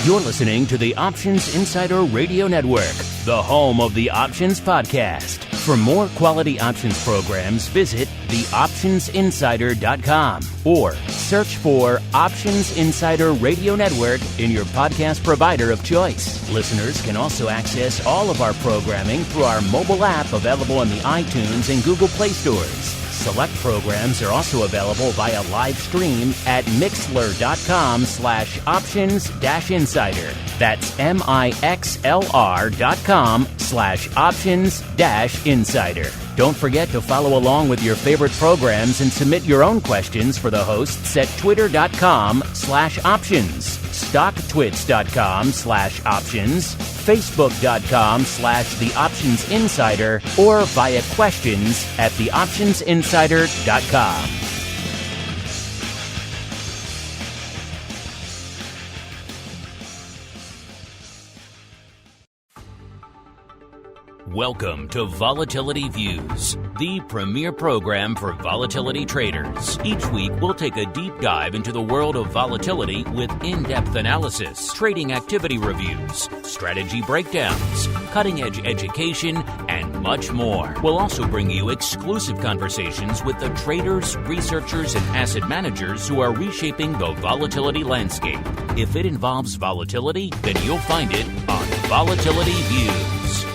You're listening to the Options Insider Radio Network, the home of the Options Podcast. For more quality options programs, visit theoptionsinsider.com or search for Options Insider Radio Network in your podcast provider of choice. Listeners can also access all of our programming through our mobile app available in the iTunes and Google Play stores. Select programs are also available via live stream at mixlr.com/options-insider. That's mixlr.com/options-insider. Don't forget to follow along with your favorite programs and submit your own questions for the hosts at twitter.com/options, stocktwits.com/options, facebook.com/theoptionsinsider, or via questions at theoptionsinsider.com. Welcome to Volatility Views, the premier program for volatility traders. Each week, we'll take a deep dive into the world of volatility with in-depth analysis, trading activity reviews, strategy breakdowns, cutting-edge education, and much more. We'll also bring you exclusive conversations with the traders, researchers, and asset managers who are reshaping the volatility landscape. If it involves volatility, then you'll find it on Volatility Views.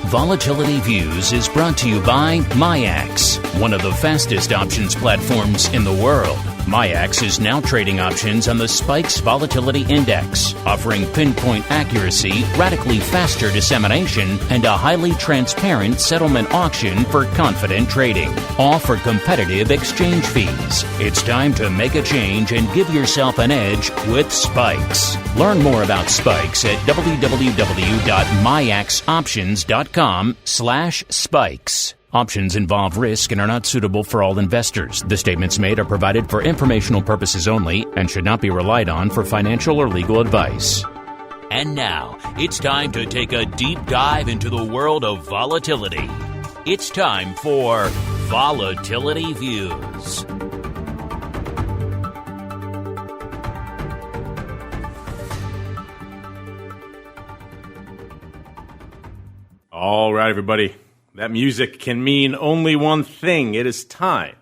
Volatility Views is brought to you by MIAX, one of the fastest options platforms in the world. MIAX is now trading options on the SPIKES Volatility Index, offering pinpoint accuracy, radically faster dissemination, and a highly transparent settlement auction for confident trading, all for competitive exchange fees. It's time to make a change and give yourself an edge with SPIKES. Learn more about SPIKES at www.miaxoptions.com/spikes. Options involve risk and are not suitable for all investors. The statements made are provided for informational purposes only and should not be relied on for financial or legal advice. And now, it's time to take a deep dive into the world of volatility. It's time for Volatility Views. All right, everybody. That music can mean only one thing. It is time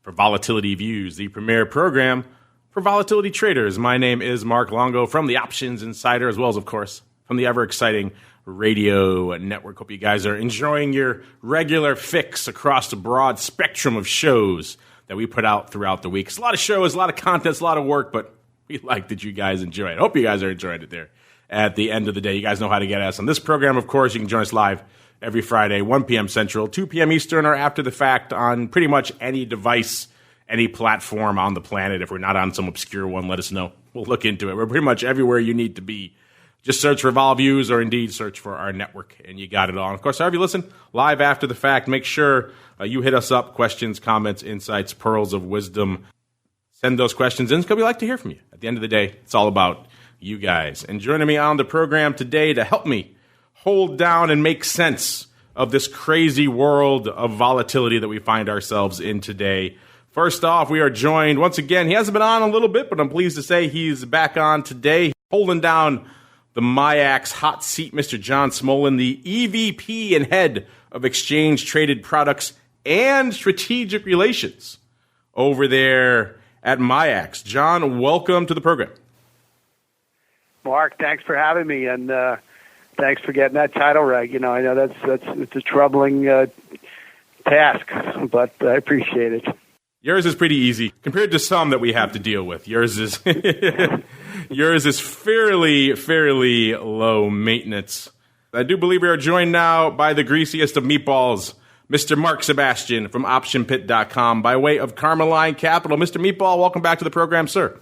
for Volatility Views, the premier program for volatility traders. My name is Mark Longo from the Options Insider, as well as, of course, from the ever-exciting radio network. Hope you guys are enjoying your regular fix across the broad spectrum of shows that we put out throughout the week. It's a lot of shows, a lot of content, a lot of work, but we like that you guys enjoy it. Hope you guys are enjoying it there. At the end of the day, you guys know how to get us on this program. Of course, you can join us live every Friday, 1 p.m. Central, 2 p.m. Eastern, or after the fact on pretty much any device, any platform on the planet. If we're not on some obscure one, let us know. We'll look into it. We're pretty much everywhere you need to be. Just search for Vol Views or indeed search for our network, and you got it all. And of course, however you listen, live after the fact, make sure you hit us up. Questions, comments, insights, pearls of wisdom. Send those questions in because we like to hear from you. At the end of the day, it's all about you guys. And joining me on the program today to help me hold down and make sense of this crazy world of volatility that we find ourselves in today. First off, we are joined once again. He hasn't been on a little bit, but I'm pleased to say he's back on today, holding down the MIAX hot seat, Mr. John Smollen, the EVP and head of Exchange Traded Products and Strategic Relations over there at MIAX. John, welcome to the program. Mark, thanks for having me, and thanks for getting that title right. You know, I know it's a troubling task, but I appreciate it. Yours is pretty easy compared to some that we have to deal with. Yours is fairly low maintenance. I do believe we are joined now by the greasiest of meatballs, Mr. Mark Sebastian from OptionPit.com by way of Carmeline Capital. Mr. Meatball, welcome back to the program, sir.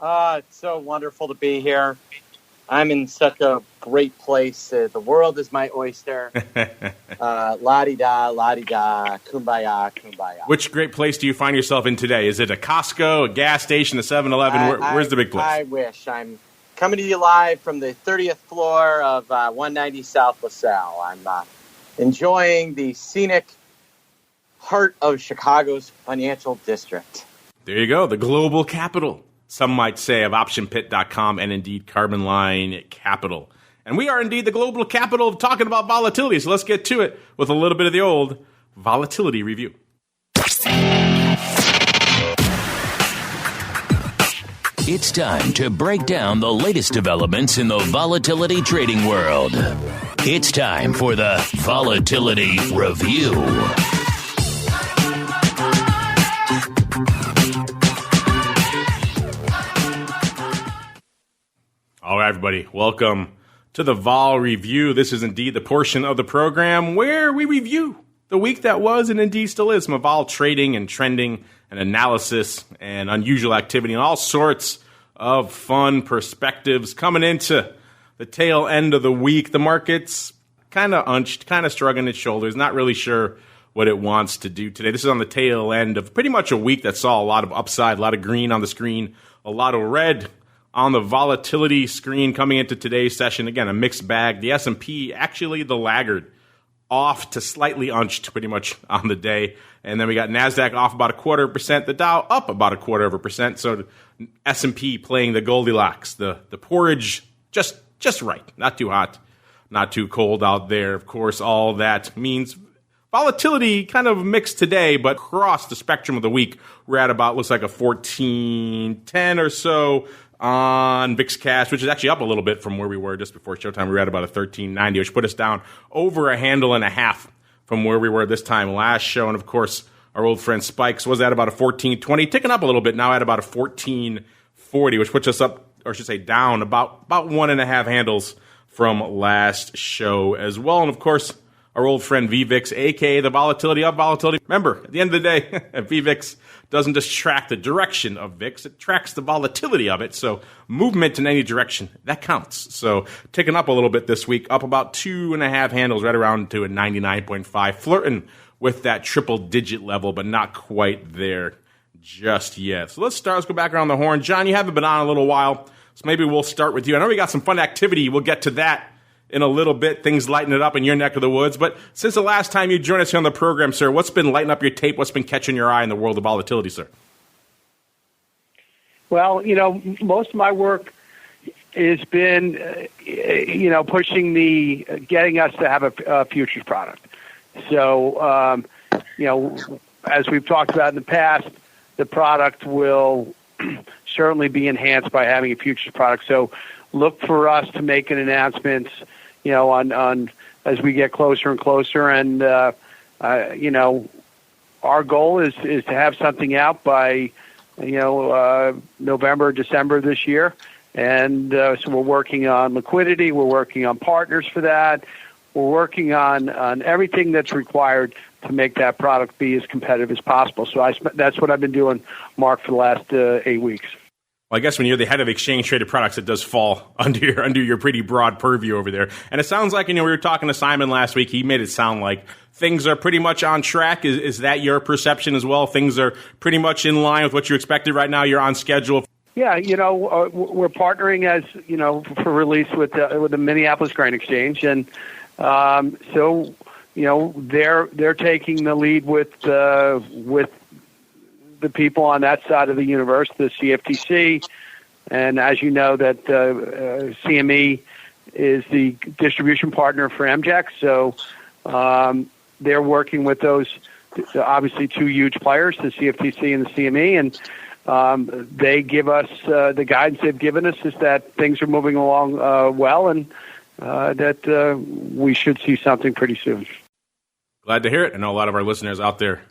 It's so wonderful to be here. I'm in such a great place. The world is my oyster. La-di-da, kumbaya, kumbaya. Which great place do you find yourself in today? Is it a Costco, a gas station, a 7-Eleven? Where's the big place? I wish. I'm coming to you live from the 30th floor of 190 South LaSalle. I'm enjoying the scenic heart of Chicago's financial district. There you go, the global capital some might say, of OptionPit.com and indeed Carbon Line Capital. And we are indeed the global capital of talking about volatility, so let's get to it with a little bit of the old volatility review. It's time to break down the latest developments in the volatility trading world. It's time for the Volatility Review. All right, everybody, welcome to the Vol Review. This is indeed the portion of the program where we review the week that was and indeed still is. Some vol trading and trending and analysis and unusual activity and all sorts of fun perspectives coming into the tail end of the week. The market's kind of unched, kind of shrugging its shoulders, not really sure what it wants to do today. This is on the tail end of pretty much a week that saw a lot of upside, a lot of green on the screen, a lot of red on the volatility screen coming into today's session. Again, a mixed bag. The S&P, actually the laggard, off to slightly unched pretty much on the day. And then we got NASDAQ off about 0.25%, the Dow up about 0.25%. So S&P playing the Goldilocks, the porridge just right. Not too hot, not too cold out there. Of course, all that means volatility kind of mixed today, but across the spectrum of the week, we're at about, looks like a 14.10 or so on VIX Cash, which is actually up a little bit from where we were just before showtime. We were at about a 13.90, which put us down over a handle and a half from where we were this time last show. And of course, our old friend Spikes was at about a 14.20, ticking up a little bit, now at about a 14.40, which puts us up, or I should say down, about 1.5 handles from last show as well. And of course, our old friend VVIX, aka the volatility of volatility. Remember, at the end of the day, VVIX doesn't just track the direction of VIX, it tracks the volatility of it. So movement in any direction, that counts. So ticking up a little bit this week, up about 2.5 handles, right around to a 99.5, flirting with that triple-digit level, but not quite there just yet. So let's go back around the horn. John, you haven't been on a little while, so maybe we'll start with you. I know we got some fun activity. We'll get to that in a little bit, things lighten it up in your neck of the woods. But since the last time you joined us here on the program, sir, what's been lighting up your tape? What's been catching your eye in the world of volatility, sir? Well, most of my work has been, pushing getting us to have a futures product. So, as we've talked about in the past, the product will certainly be enhanced by having a futures product. So look for us to make an announcement, on as we get closer and closer. And, our goal is to have something out by, November, December this year. And so we're working on liquidity. We're working on partners for that. We're working on everything that's required to make that product be as competitive as possible. So that's what I've been doing, Mark, for the last 8 weeks. Well, I guess when you're the head of exchange-traded products, it does fall under your pretty broad purview over there. And it sounds like, we were talking to Simon last week. He made it sound like things are pretty much on track. Is that your perception as well? Things are pretty much in line with what you expected right now? You're on schedule? Yeah, we're partnering for release with the Minneapolis Grain Exchange. And so, they're taking the lead with the people on that side of the universe, the CFTC, and as you know, that CME is the distribution partner for MJAX. So they're working with those, obviously, two huge players, the CFTC and the CME, and they give us the guidance they've given us is that things are moving along well, and that we should see something pretty soon. Glad to hear it. I know a lot of our listeners out there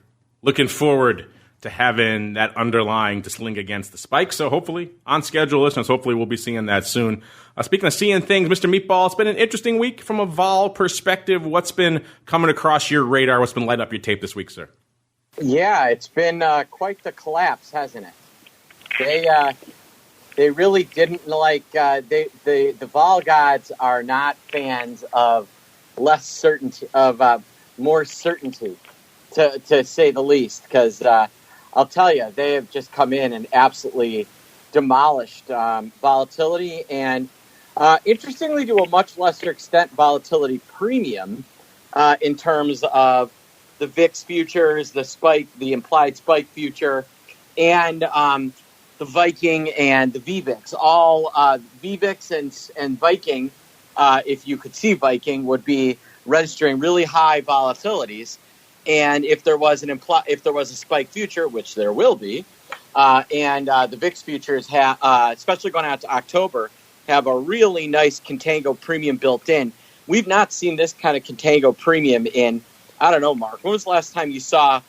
looking forward to having that underlying to sling against the spike. So hopefully, on schedule, listeners, hopefully we'll be seeing that soon. Speaking of seeing things, Mr. Meatball, it's been an interesting week from a vol perspective. What's been coming across your radar? What's been lighting up your tape this week, sir? Yeah, it's been quite the collapse, hasn't it? They really didn't like, the vol gods are not fans of less certainty, of more certainty, to say the least, because I'll tell you, they have just come in and absolutely demolished volatility and, interestingly, to a much lesser extent, volatility premium in terms of the VIX futures, the spike, the implied spike future, and the Viking and the VVIX. All VVIX and Viking, if you could see Viking, would be registering really high volatilities. And if there was a spike future, which there will be, and the VIX futures have, especially going out to October, have a really nice contango premium built in. We've not seen this kind of contango premium in, I don't know, Mark. When was the last time you saw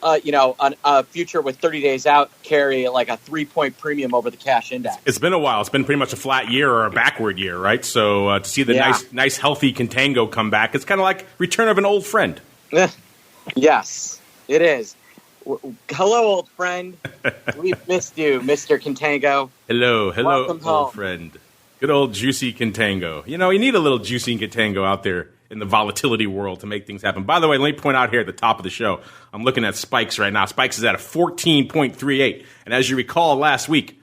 a future with 30 days out carry like a 3-point premium over the cash index? It's been a while. It's been pretty much a flat year or a backward year, right? So to see the nice, healthy contango come back, it's kind of like return of an old friend. Yes, it is. Hello, old friend. We've missed you, Mr. Contango. Hello, Welcome old home. friend. Good old juicy contango. You know, you need a little juicy contango out there in the volatility world to make things happen. By the way, let me point out here at the top of the show, I'm looking at Spikes right now. Spikes is at a 14.38. And as you recall last week,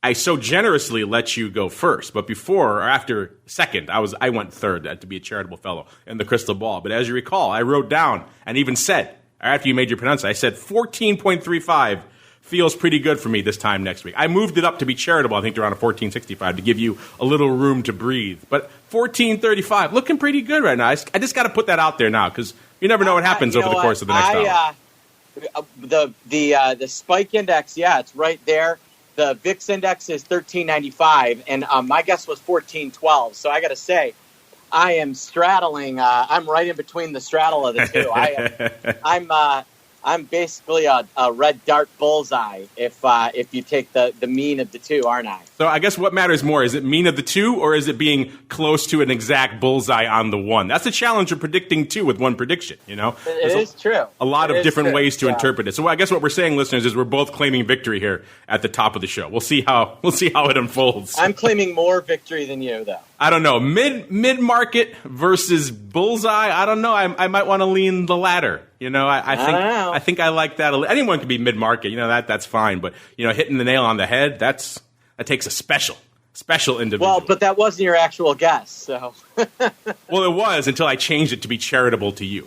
I so generously let you go first. But before or after second, I went third to be a charitable fellow in the crystal ball. But as you recall, I wrote down and even said, after you made your pronunciation, I said 14.35 feels pretty good for me this time next week. I moved it up to be charitable, I think, to around a 14.65 to give you a little room to breathe. But 14.35, looking pretty good right now. I just got to put that out there now because you never know what happens over the course of the next hour. The spike index, it's right there. The VIX index is 1395, and my guess was 1412. So I got to say, I am straddling. I'm right in between the straddle of the two. I'm basically a red dart bullseye if you take the mean of the two, aren't I? So I guess what matters more, is it mean of the two or is it being close to an exact bullseye on the one? That's the challenge of predicting two with one prediction, you know? It is true. A lot of different ways to interpret it. So I guess what we're saying, listeners, is we're both claiming victory here at the top of the show. We'll see how it unfolds. I'm claiming more victory than you, though. I don't know. Mid-market versus bullseye, I don't know. I might want to lean the latter. You know, I think I like that. Anyone can be mid-market. You know, that's fine. But, you know, hitting the nail on the head, that takes a special individual. Well, but that wasn't your actual guess, so. Well, it was until I changed it to be charitable to you,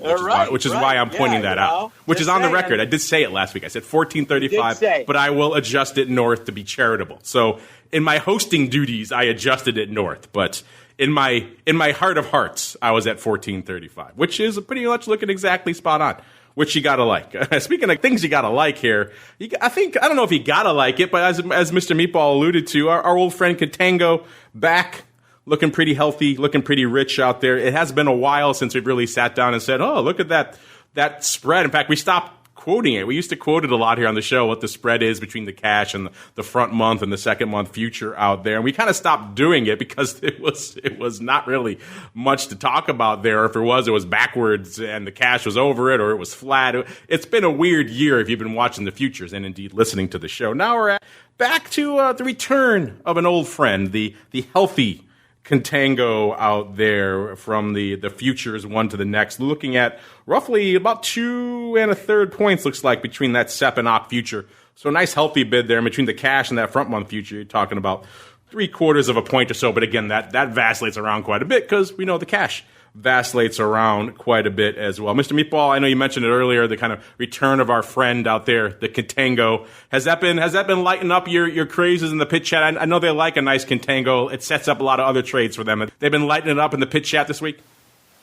which is why I'm pointing that out. Which is on the record. I did say it last week. I said 14.35, but I will adjust it north to be charitable. So in my hosting duties, I adjusted it north, but in my heart of hearts, I was at 14.35, which is pretty much looking exactly spot on. Which you gotta like. Speaking of things you gotta like here, I don't know if you gotta like it, but as Mr. Meatball alluded to, our old friend Contango back, looking pretty healthy, looking pretty rich out there. It has been a while since we've really sat down and said, oh, look at that spread. In fact, we stopped quoting it. We used to quote it a lot here on the show, what the spread is between the cash and the front month and the second month future out there. And we kind of stopped doing it because it was not really much to talk about there. If it was backwards and the cash was over it, or it was flat. It's been a weird year if you've been watching the futures and indeed listening to the show. Now we're back to the return of an old friend, the healthy contango out there from the futures one to the next, looking at roughly about 2 1/3 points, looks like, between that SEP and OCC future. So a nice healthy bid there in between the cash and that front month future. You're talking about 3/4 of a point or so, but again, that vacillates around quite a bit because we know the cash vacillates around quite a bit as well. Mr. Meatball, I know you mentioned it earlier, the kind of return of our friend out there, the contango. Has that been lighting up your crazes in the pit chat? I know they like a nice contango. It sets up a lot of other trades for them. They've been lighting it up in the pit chat this week?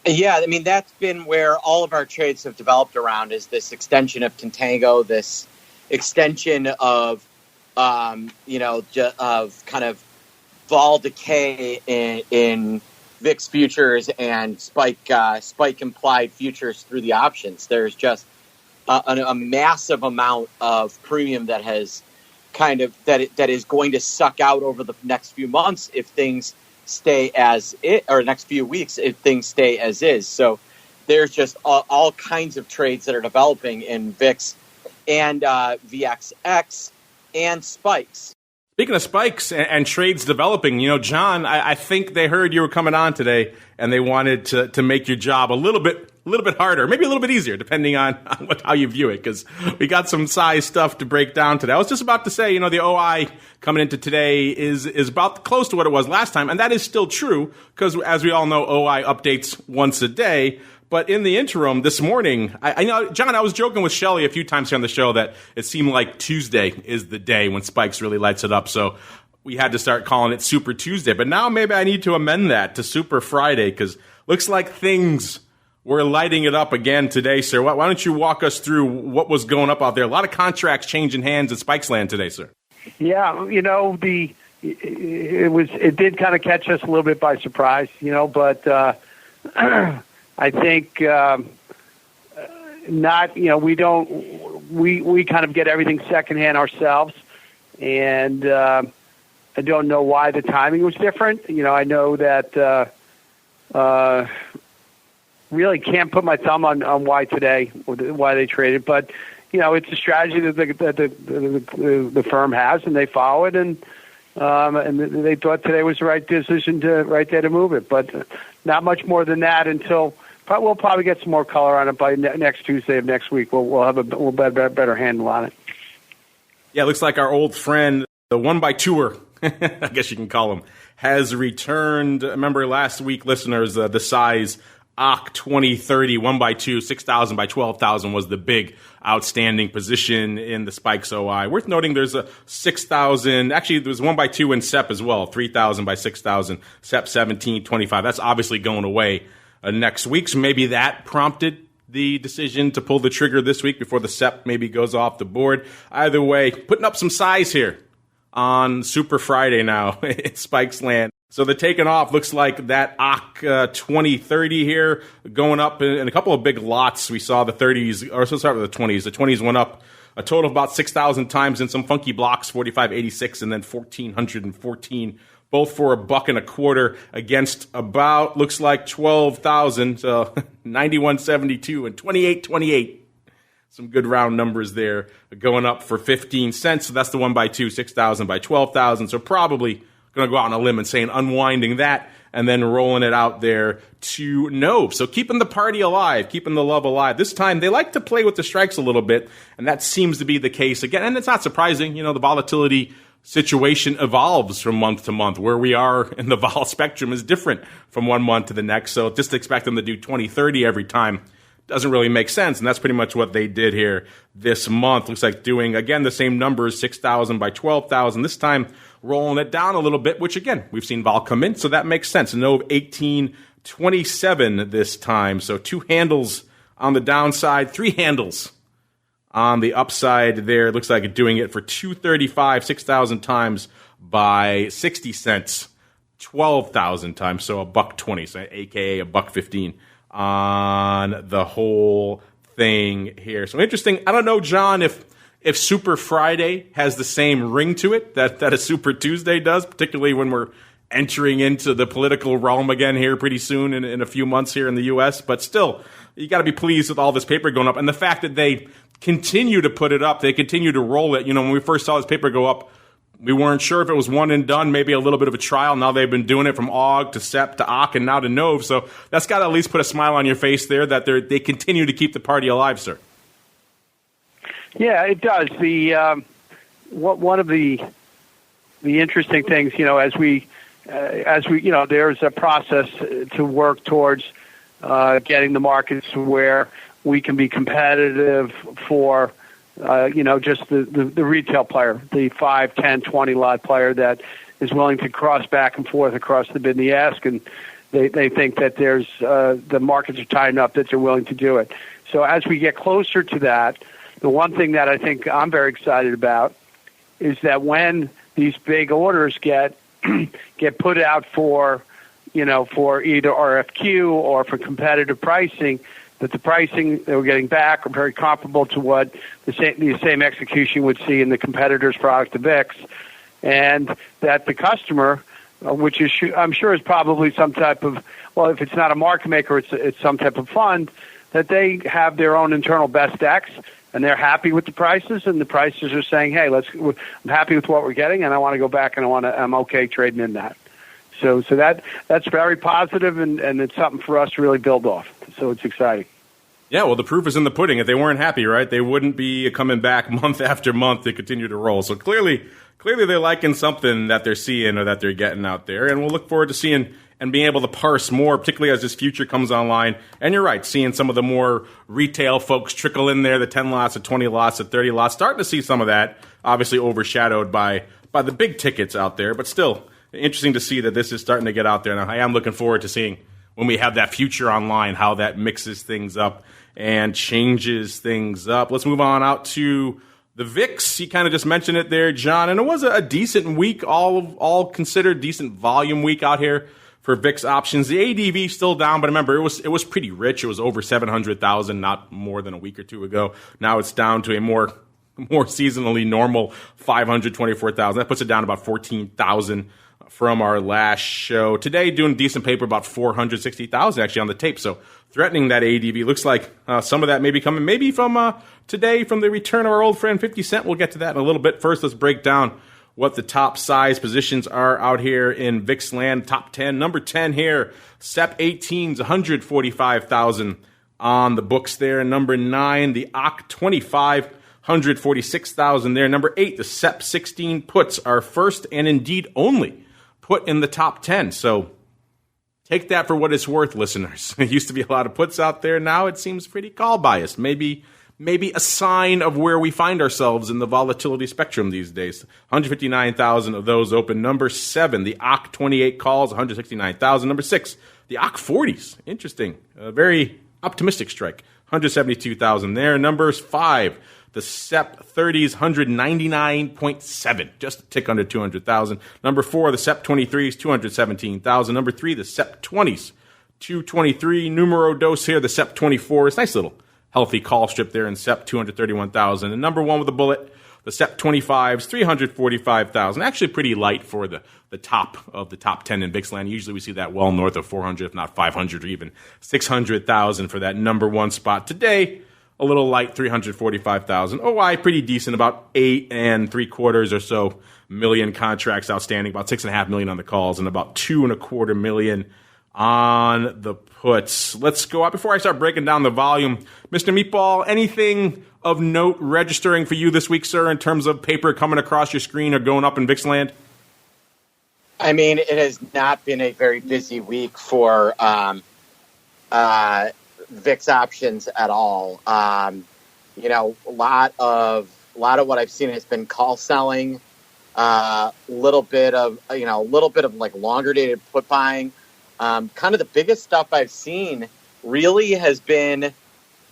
Yeah, I mean, that's been where all of our trades have developed around, is this extension of contango, this extension of, of kind of vol decay in VIX futures and spike implied futures through the options. There's just a massive amount of premium that has that is going to suck out over the next few months if things stay as it, or next few weeks if things stay as is. So there's just all kinds of trades that are developing in VIX and VXX and spikes. Speaking of spikes and trades developing, you know, John, I think they heard you were coming on today, and they wanted to make your job a little bit harder, maybe a little bit easier, depending on how you view it, because we got some size stuff to break down today. I was just about to say, you know, the OI coming into today is about close to what it was last time, and that is still true, because as we all know, OI updates once a day. But in the interim, this morning, I know, John, I was joking with Shelley a few times here on the show that it seemed like Tuesday is the day when Spikes really lights it up. So we had to start calling it Super Tuesday. But now maybe I need to amend that to Super Friday, because looks like things were lighting it up again today, sir. Why don't you walk us through what was going up out there? A lot of contracts changing hands at Spikes Land today, sir. Yeah, it did kind of catch us a little bit by surprise, but I think not. We kind of get everything secondhand ourselves, and I don't know why the timing was different. I know that really can't put my thumb on why today, why they traded, but it's a strategy that the firm has, and they follow it, and they thought today was the right decision right there to move it. But not much more than that until we'll probably get some more color on it by next Tuesday of next week. We'll have a better handle on it. Yeah, it looks like our old friend, the 1x2er, I guess you can call him, has returned. Remember last week, listeners, the size OC 2030 1x2 6,000 by 12,000 was the big outstanding position in the Spikes OI. Worth noting, there's a 6,000. Actually, there was 1x2 in SEP as well, 3,000 by 6,000. SEP 1725. That's obviously going away next week. So maybe that prompted the decision to pull the trigger this week before the SEP maybe goes off the board. Either way, putting up some size here on Super Friday now at Spikes Land. So they're taking off. Looks like that OC 2030 here going up in a couple of big lots. We saw the 30s, or let's start with the 20s. The 20s went up a total of about 6,000 times in some funky blocks, 4586 and then 1,414, both for $1.25 against about, looks like 12,000, so 91.72 and 28.28. Some good round numbers there going up for 15 cents. So that's the 1x2, 6,000 by 12,000. So probably going to go out on a limb and saying unwinding that and then rolling it out there to Nove. So keeping the party alive, keeping the love alive. This time they like to play with the strikes a little bit, and that seems to be the case again. And it's not surprising. The volatility situation evolves from month to month. Where we are in the vol spectrum is different from one month to the next. So just expect them to do 20-30 every time doesn't really make sense, and that's pretty much what they did here this month. Looks like doing, again, the same numbers, 6,000 by 12,000. This time rolling it down a little bit, which, again, we've seen vol come in, so that makes sense. Nove 1827 this time. So 2 handles on the downside, 3 handles on the upside there. It looks like it's doing it for 235, 6,000 times by 60 cents, 12,000 times, so $1.20, so aka $1.15 on the whole thing here. So interesting. I don't know, John, if Super Friday has the same ring to it that a Super Tuesday does, particularly when we're entering into the political realm again here pretty soon in a few months here in the U.S. But still, you got to be pleased with all this paper going up. And the fact that they continue to put it up, they continue to roll it. When we first saw this paper go up, we weren't sure if it was one and done, maybe a little bit of a trial. Now they've been doing it from AUG to SEP to OC and now to Nove. So that's got to at least put a smile on your face there that they continue to keep the party alive, sir. Yeah, it does. One of the interesting things, as we there's a process to work towards getting the markets where we can be competitive for just the retail player, the 5, 10, 20 lot player that is willing to cross back and forth across the bid and the ask, and they think that there's the markets are tight enough that they're willing to do it. So as we get closer to that, the one thing that I think I'm very excited about is that when these big orders get put out for either RFQ or for competitive pricing, that the pricing that we're getting back are very comparable to what the same execution would see in the competitor's product, the VIX, and that the customer, which is I'm sure is probably some type of, well, if it's not a market maker, it's some type of fund, that they have their own internal best decks, and they're happy with the prices, and the prices are saying, hey, I'm happy with what we're getting, and I want to go back, and I'm okay trading in that. So that's very positive, and it's something for us to really build off. So it's exciting. Yeah, well, the proof is in the pudding. If they weren't happy, right, they wouldn't be coming back month after month to continue to roll. So clearly clearly they're liking something that they're seeing or that they're getting out there, and we'll look forward to seeing and being able to parse more, particularly as this future comes online. And you're right, seeing some of the more retail folks trickle in there, the 10 lots, the 20 lots, the 30 lots, starting to see some of that, obviously overshadowed by the big tickets out there, but still interesting to see that this is starting to get out there. And I am looking forward to seeing when we have that future online, how that mixes things up and changes things up. Let's move on out to the VIX. You kind of just mentioned it there, John, and it was a decent week, all considered decent volume week out here for VIX options. The ADV still down, but remember, it was pretty rich. It was over 700,000 not more than a week or two ago. Now it's down to a more seasonally normal 524,000. That puts it down about 14,000 from our last show. Today, doing decent paper, about 460,000 actually on the tape. So threatening that ADV. Looks like some of that may be coming maybe from today from the return of our old friend 50 Cent. We'll get to that in a little bit. First, let's break down what the top size positions are out here in VIX land. Top 10. Number 10 here, SEP 18s, 145,000 on the books there. Number 9, the OC 25, 146,000 there. Number 8, the SEP 16 puts are first and indeed only put in the top 10. So take that for what it's worth, listeners. It used to be a lot of puts out there. Now it seems pretty call biased. Maybe a sign of where we find ourselves in the volatility spectrum these days. 159,000 of those open. Number 7, the OC 28 calls, 169,000. Number 6, the OC 40s. Interesting. A very optimistic strike. 172,000 there. Number 5, the SEP 30s, 199.7, just a tick under 200,000. Number 4, the SEP 23s, 217,000. Number 3, the SEP 20s, 223. Numero dos here, the SEP 24s. Nice little healthy call strip there in SEP, 231,000. And number 1 with a bullet, the SEP 25s, 345,000. Actually pretty light for the top of the top 10 in VIX land. Usually we see that well north of 400, if not 500 or even 600,000 for that number 1 spot. Today, a little light, 345,000. OI pretty decent, about 8 3/4 or so million contracts outstanding, about 6.5 million on the calls, and about 2.25 million on the puts. Let's go out before I start breaking down the volume. Mr. Meatball, anything of note registering for you this week, sir, in terms of paper coming across your screen or going up in VIX land? I mean, it has not been a very busy week for VIX options at all. A lot of what I've seen has been call selling, little bit of like longer dated put buying. Kind of the biggest stuff I've seen really has been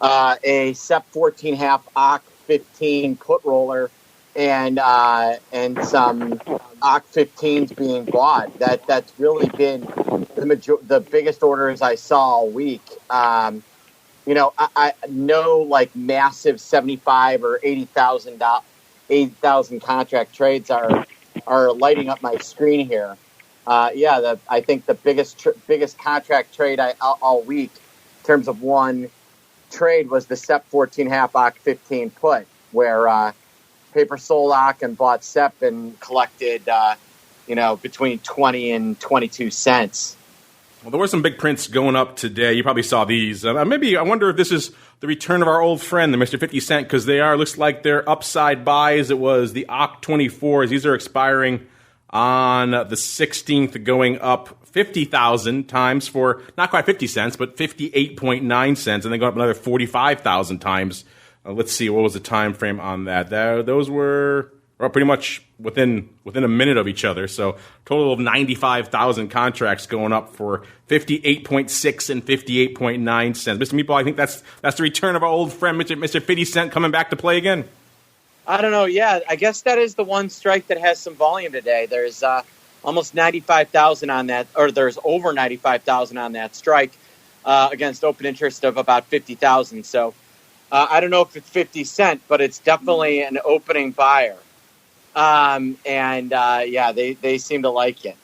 a SEP 14 half OC 15 put roller and some OC 15s being bought. That's really been the biggest orders I saw all week. I know like massive 75 or 80,000 contract trades are lighting up my screen here. I think the biggest contract trade all week in terms of one trade was the SEP 14 half OC 15 put, where paper sold OC and bought SEP and collected between 20 and 22 cents. Well, there were some big prints going up today. You probably saw these. Maybe I wonder if this is the return of our old friend, the Mr. 50 Cent, because looks like they're upside buys. It was the OC 24s. These are expiring on the 16th, going up 50,000 times for not quite 50 cents, but 58.9 cents, and then go up another 45,000 times. Let's see, what was the time frame on that? Those were pretty much within a minute of each other. So total of 95,000 contracts going up for 58.6 and 58.9 cents. Mr. Meatball, I think that's the return of our old friend, Mr. 50 Cent, coming back to play again. I don't know. Yeah, I guess that is the one strike that has some volume today. There's almost 95,000 on that, or there's over 95,000 on that strike against open interest of about 50,000. So I don't know if it's 50 Cent, but it's definitely an opening buyer. They seem to like it.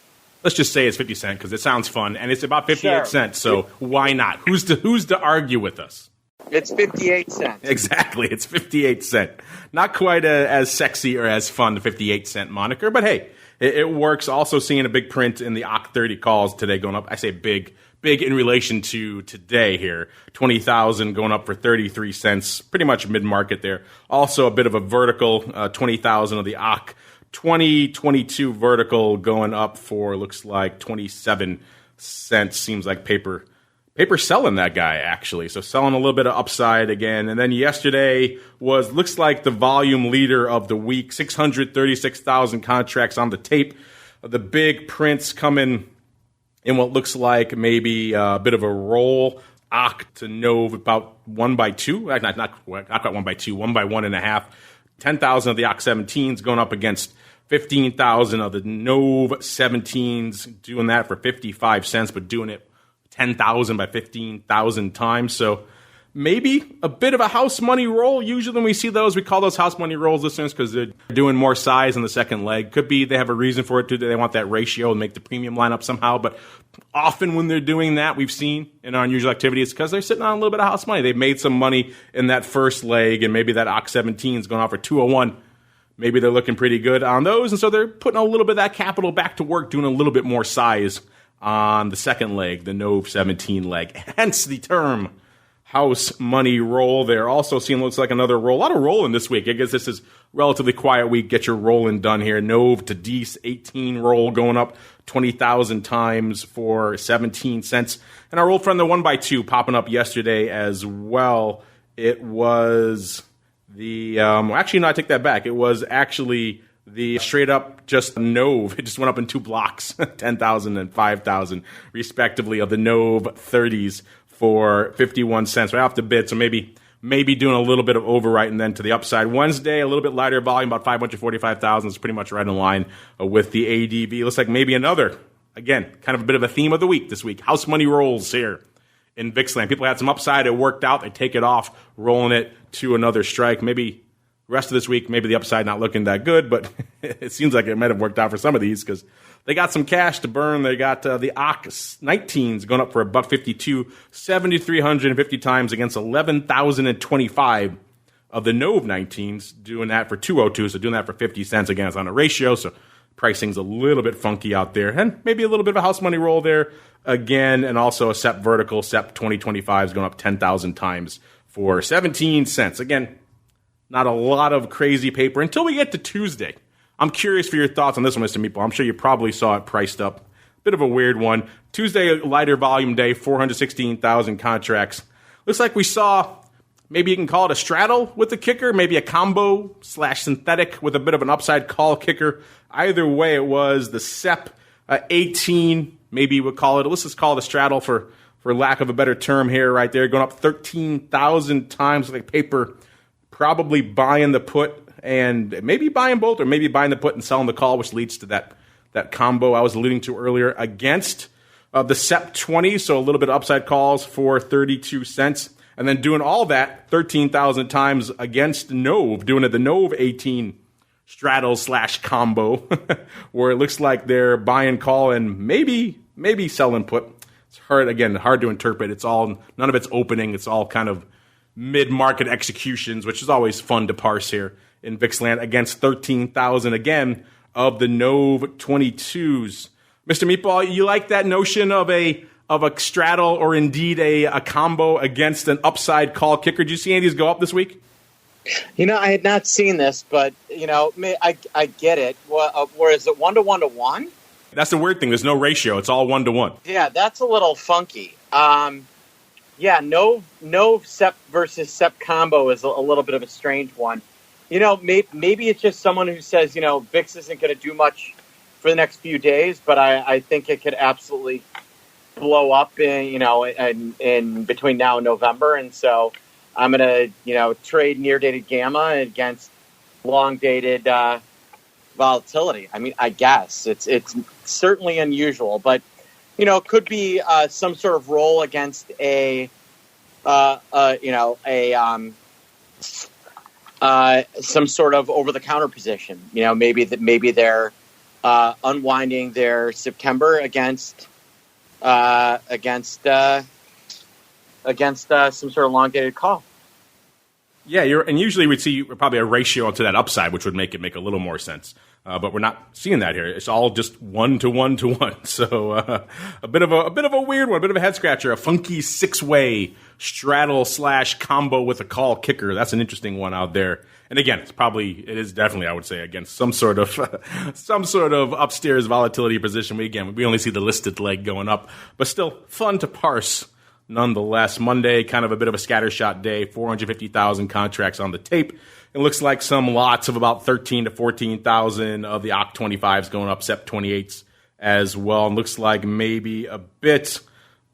Let's just say it's 50 Cent because it sounds fun, and it's about 58 cents, so why not? Who's to argue with us? It's 58 cents. Exactly, it's 58 cent. Not quite as sexy or as fun, the 58 cent moniker, but hey, it works. Also seeing a big print in the OC 30 calls today going up. I say big in relation to today here. 20,000 going up for 33 cents, pretty much mid-market there. Also a bit of a vertical, 20,000 of the OC 2022 vertical going up for looks like 27 cents. Seems like paper selling that guy, actually. So selling a little bit of upside again. And then yesterday looks like the volume leader of the week, 636,000 contracts on the tape. The big prints coming in what looks like maybe a bit of a roll. Oct to Nov about 1 by 2. Not quite 1 by 2, 1 by 1.5. 10,000 of the Oct 17s going up against 15,000 of the Nov 17s, doing that for 55 cents, but doing it 10,000 by 15,000 times. So maybe a bit of a house money roll. Usually when we see those, we call those house money rolls, listeners, because they're doing more size in the second leg. Could be they have a reason for it, too. They want that ratio and make the premium line up somehow. But often when they're doing that, we've seen in our unusual activity, it's because they're sitting on a little bit of house money. They've made some money in that first leg, and maybe that Oct 17 is going off for 201. Maybe they're looking pretty good on those, and so they're putting a little bit of that capital back to work, doing a little bit more size on the second leg, the Nov 17 leg. Hence the term house money roll there. Also seeing looks like another roll. A lot of rolling this week. I guess this is relatively quiet week. Get your rolling done here. Nov to Dees 18 roll going up 20,000 times for 17 cents. And our roll from the 1 by 2 popping up yesterday as well. It was the, actually, no, I take that back. It was actually the straight up just Nov. It just went up in 2 blocks, 10,000 and 5,000 respectively of the Nov 30s for 51 cents right off the bid. So maybe doing a little bit of overwriting then to the upside. Wednesday, a little bit lighter volume, about 545,000 is pretty much right in line with the ADV. Looks like maybe another, again, kind of a bit of a theme of the week this week. House money rolls here in VIXland. People had some upside. It worked out. They take it off, rolling it to another strike. Maybe rest of this week, maybe the upside not looking that good, but it seems like it might have worked out for some of these because they got some cash to burn. They got the Oct 19s going up for $1.52, 7,350 times against 11,025 of the Nov 19s, doing that for 202, so doing that for 50 cents. Again, it's on a ratio, so pricing's a little bit funky out there. And maybe a little bit of a house money roll there again, and also a SEP vertical. SEP 2025 is going up 10,000 times for 17 cents. Again, not a lot of crazy paper until we get to Tuesday. I'm curious for your thoughts on this one, Mr. Meatball. I'm sure you probably saw it priced up. Bit of a weird one. Tuesday, lighter volume day, 416,000 contracts. Looks like we saw, maybe you can call it a straddle with the kicker, maybe a combo / synthetic with a bit of an upside call kicker. Either way, it was the SEP 18, maybe we'll call it, let's just call it a straddle for lack of a better term here, right there, going up 13,000 times like paper, probably buying the put and maybe buying both, or maybe buying the put and selling the call, which leads to that combo I was alluding to earlier against the SEP 20, so a little bit of upside calls for 32 cents. And then doing all that 13,000 times against Nov, doing it the Nov 18 straddle / combo, where it looks like they're buying call and maybe selling put. It's hard to interpret. It's all, none of it's opening. It's all kind of mid-market executions, which is always fun to parse here in VIXland against 13,000 again of the Nov 22s. Mr. Meatball, you like that notion of a straddle or indeed a combo against an upside call kicker? Did you see any of these go up this week? I had not seen this, but, I get it. Where is it 1 to 1 to 1? That's the weird thing. There's no ratio. It's all 1 to 1. Yeah, that's a little funky. No SEP versus SEP combo is a little bit of a strange one. Maybe it's just someone who says, VIX isn't going to do much for the next few days, but I think it could absolutely blow up in between now and November. And so I'm going to, trade near dated gamma against long dated volatility. I mean, I guess it's certainly unusual, but could be some sort of roll against some sort of over the counter position. Maybe they're unwinding their September against some sort of long dated call. Yeah, and usually we'd see probably a ratio to that upside, which would make it make a little more sense But we're not seeing that here. It's all just 1 to 1 to 1. So a bit of a weird one, a bit of a head scratcher, a funky 6-way straddle / combo with a call kicker. That's an interesting one out there. And again, it is definitely, I would say, against some sort of upstairs volatility position. We only see the listed leg going up, but still fun to parse nonetheless. Monday, kind of a bit of a scattershot day, 450,000 contracts on the tape. It looks like some lots of about 13 to 14,000 of the OCC 25s going up, SEP 28s as well. And looks like maybe a bit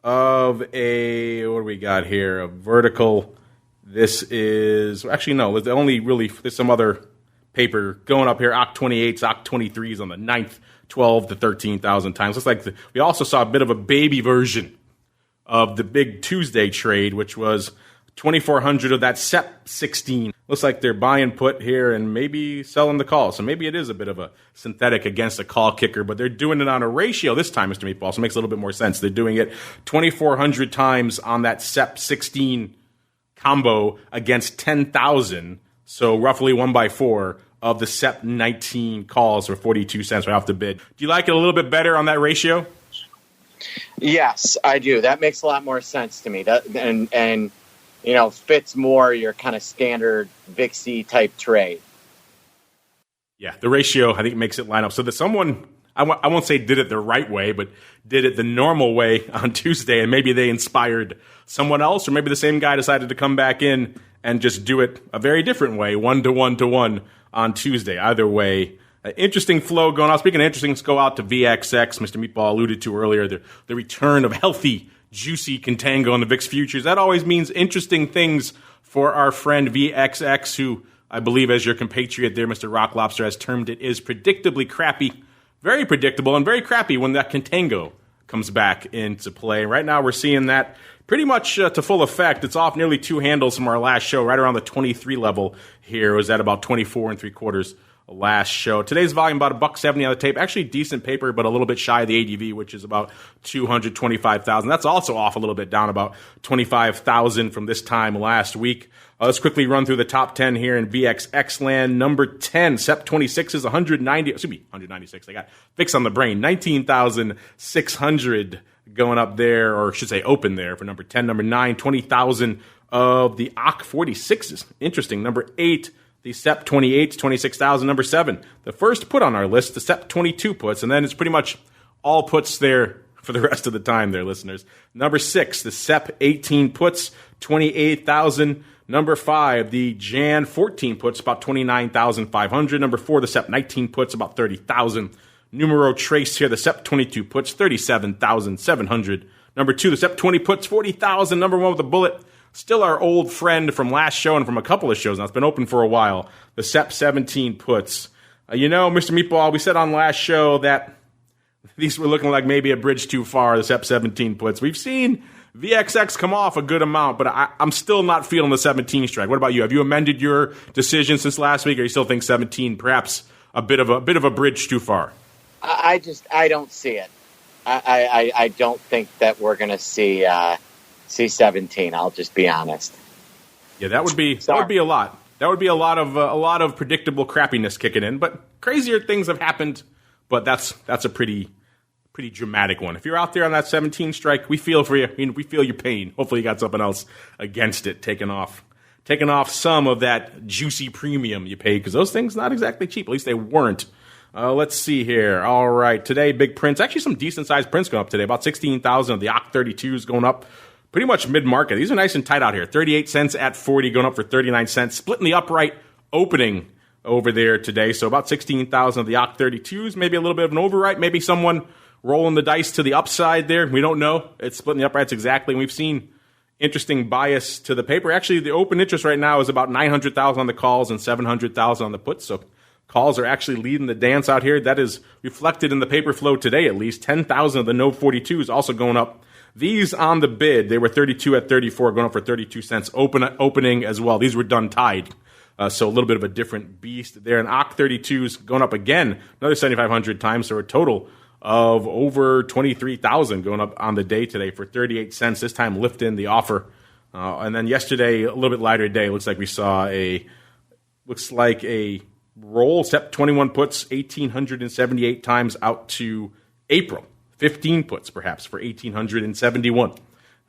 of what do we got here? A vertical. This is, actually no, there's some other paper going up here, OCC 28s, OCC 23s on the 9th, 12 to 13,000 times. Looks like we also saw a bit of a baby version of the big Tuesday trade, which was 2,400 of that SEP 16. Looks like they're buying put here and maybe selling the call. So maybe it is a bit of a synthetic against a call kicker, but they're doing it on a ratio this time, Mr. Meatball, so it makes a little bit more sense. They're doing it 2,400 times on that SEP 16 combo against 10,000, so roughly 1/4 of the SEP 19 calls for 42 cents right off the bid. Do you like it a little bit better on that ratio? Yes, I do. That makes a lot more sense to me. And fits more your kind of standard VIXY type trade. Yeah, the ratio, I think, makes it line up. So that someone, I won't say did it the right way, but did it the normal way on Tuesday, and maybe they inspired someone else, or maybe the same guy decided to come back in and just do it a very different way, 1 to 1 to 1 on Tuesday. Either way, interesting flow going on. Speaking of interesting, let's go out to VXX. Mr. Meatball alluded to earlier, the return of healthy, juicy contango on the VIX futures. That always means interesting things for our friend VXX, who I believe, as your compatriot there, Mr. Rock Lobster, has termed it, is predictably crappy, very predictable, and very crappy when that contango comes back into play. Right now, we're seeing that pretty much to full effect. It's off nearly 2 handles from our last show, right around the 23 level here. It was at about 24 3/4 last show. Today's volume about $1.70 on the tape. Actually decent paper, but a little bit shy of the ADV, which is about 225,000. That's also off a little bit, down about 25,000 from this time last week. Let's quickly run through the top 10 here in VXX land. Number 10, SEP 26 is 196. I got VIX on the brain. 19,600 going up there, or I should say open there for number 10. Number 9, 20,000 of the OCC 46s. Interesting. Number 8, the SEP 28, 26,000. Number 7, the first put on our list, the SEP 22 puts, and then it's pretty much all puts there for the rest of the time there, listeners. Number 6, the SEP 18 puts, 28,000. Number 5, the Jan 14 puts, about 29,500. Number 4, the SEP 19 puts, about 30,000. Numero trace here, the SEP 22 puts, 37,700. Number 2, the SEP 20 puts, 40,000. Number 1 with a bullet, still our old friend from last show and from a couple of shows now. It's been open for a while. The SEP 17 puts. Mr. Meatball, we said on last show that these were looking like maybe a bridge too far, the SEP 17 puts. We've seen VXX come off a good amount, but I'm still not feeling the 17 strike. What about you? Have you amended your decision since last week, or you still think 17 perhaps a bit of a bridge too far? I don't see it. I don't think that we're going to see 17. I'll just be honest. Yeah, that would be a lot. That would be a lot of predictable crappiness kicking in. But crazier things have happened. But that's a pretty dramatic one. If you're out there on that 17 strike, we feel for you. We feel your pain. Hopefully, you got something else against it, taking off some of that juicy premium you paid, because those things not exactly cheap. At least they weren't. Let's see here. All right, today big prints. Actually, some decent sized prints going up today. About 16,000 of the OCC 32s going up. Pretty much mid-market. These are nice and tight out here. 38 cents at 40, going up for 39 cents. Splitting the upright opening over there today. So about 16,000 of the OCC 32s. Maybe a little bit of an overwrite. Maybe someone rolling the dice to the upside there. We don't know. It's splitting the uprights exactly. And we've seen interesting bias to the paper. Actually, the open interest right now is about 900,000 on the calls and 700,000 on the puts. So calls are actually leading the dance out here. That is reflected in the paper flow today at least. 10,000 of the no 42s also going up. These on the bid, they were 32 at 34, going up for 32 cents. Opening as well. These were done tied. So a little bit of a different beast there. And OCC 32s going up again, another 7,500 times. So a total of over 23,000 going up on the day today for 38 cents. This time lifting the offer. And then yesterday, a little bit lighter day. Looks like we saw a roll. SEP 21 puts 1,878 times out to April. 15 puts, perhaps, for 1,871.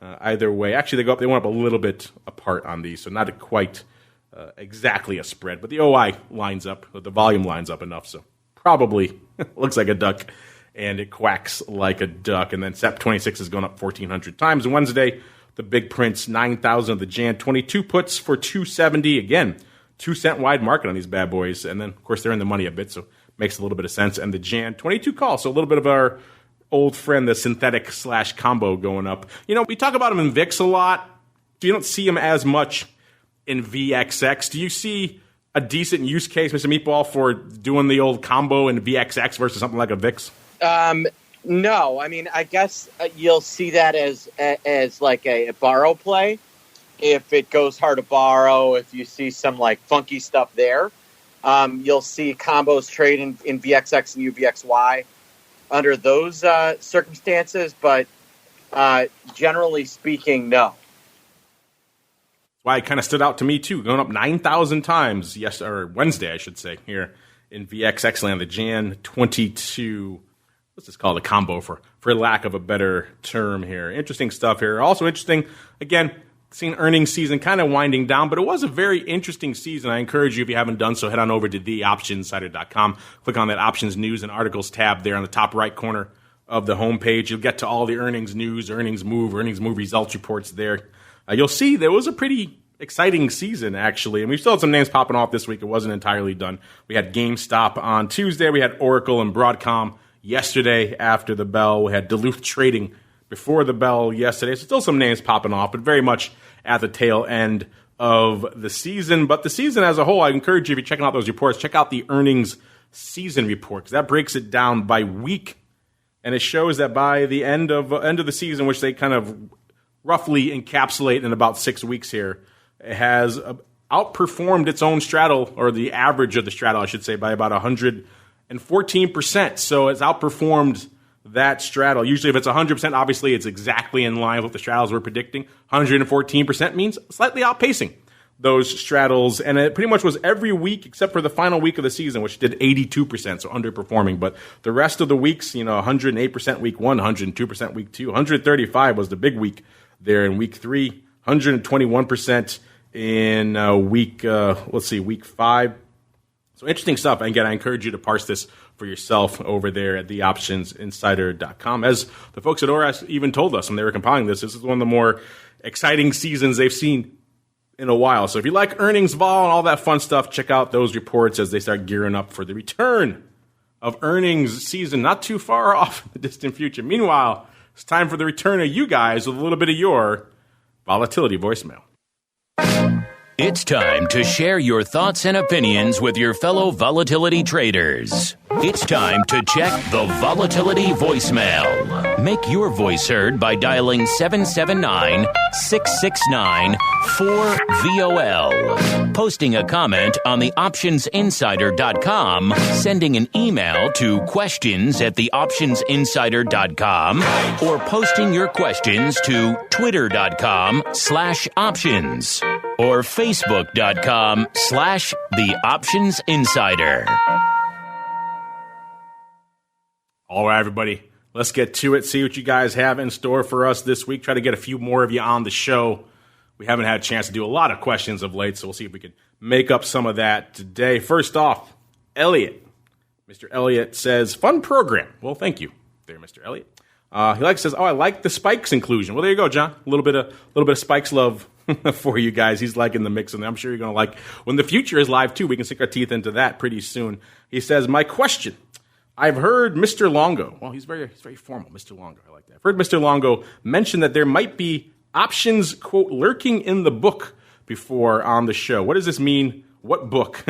Either way. Actually, they went up a little bit apart on these, so not quite exactly a spread. But the OI lines up, the volume lines up enough, so probably looks like a duck, and it quacks like a duck. And then SEP 26 is going up 1,400 times. And Wednesday, the big prints, 9,000 of the Jan 22 puts for 270. Again, 2 cent wide market on these bad boys. And then, of course, they're in the money a bit, so makes a little bit of sense. And the Jan 22 call, so a little bit of our old friend, the synthetic / combo going up. You know, we talk about them in VIX a lot. You don't see them as much in VXX. Do you see a decent use case, Mr. Meatball, for doing the old combo in VXX versus something like a VIX? No, I mean, I guess you'll see that as like a borrow play. If it goes hard to borrow, if you see some like funky stuff there, you'll see combos trade in VXX and UVXY under those circumstances. But generally speaking, no. Why it kind of stood out to me too, going up 9,000 times Wednesday, I should say, here in VXX land, the Jan 22. Let's just call it a combo for lack of a better term here. Interesting stuff here. Also interesting, again, seeing earnings season kind of winding down, but it was a very interesting season. I encourage you, if you haven't done so, head on over to theoptionsinsider.com. Click on that options news and articles tab there on the top right corner of the homepage. You'll get to all the earnings news, earnings move results reports there. You'll see there was a pretty exciting season, actually, and we still had some names popping off this week. It wasn't entirely done. We had GameStop on Tuesday. We had Oracle and Broadcom yesterday after the bell. We had Duluth Trading before the bell yesterday. So still some names popping off, but very much at the tail end of the season. But the season as a whole, I encourage you, if you're checking out those reports, check out the earnings season report, because that breaks it down by week. And it shows that by the end of the season, which they kind of roughly encapsulate in about 6 weeks here, it has outperformed its own straddle, or the average of the straddle, I should say, by about 114%. So it's outperformed that straddle. Usually if it's 100%, obviously it's exactly in line with what the straddles we're predicting. 114% means slightly outpacing those straddles. And it pretty much was every week except for the final week of the season, which did 82%, so underperforming. But the rest of the weeks, 108% week 1, 102% week 2, 135 was the big week there in week 3, 121% in week 5. So interesting stuff. And again, I encourage you to parse this for yourself over there at theoptionsinsider.com. As the folks at ORAS even told us when they were compiling this is one of the more exciting seasons they've seen in a while. So if you like earnings, vol, and all that fun stuff, check out those reports as they start gearing up for the return of earnings season, not too far off in the distant future. Meanwhile, it's time for the return of you guys with a little bit of your volatility voicemail. It's time to share your thoughts and opinions with your fellow volatility traders. It's time to check the volatility voicemail. Make your voice heard by dialing 779-669-4VOL. Posting a comment on the optionsinsider.com, sending an email to questions@theoptionsinsider.com, or posting your questions to twitter.com/options or facebook.com/theoptionsinsider. All right, everybody, let's get to it. See what you guys have in store for us this week. Try to get a few more of you on the show. We haven't had a chance to do a lot of questions of late, so we'll see if we can make up some of that today. First off, Elliot. Mr. Elliot says, fun program. Well, thank you there, Mr. Elliot. He says, I like the Spikes inclusion. Well, there you go, John. A little bit of Spikes love for you guys. He's liking the mix, and I'm sure you're going to like when the future is live, too. We can sink our teeth into that pretty soon. He says, my question. I've heard Mr. Longo. Well, he's very formal, Mr. Longo. I like that. I've heard Mr. Longo mention that there might be options, quote, lurking in the book before on the show. What does this mean? What book?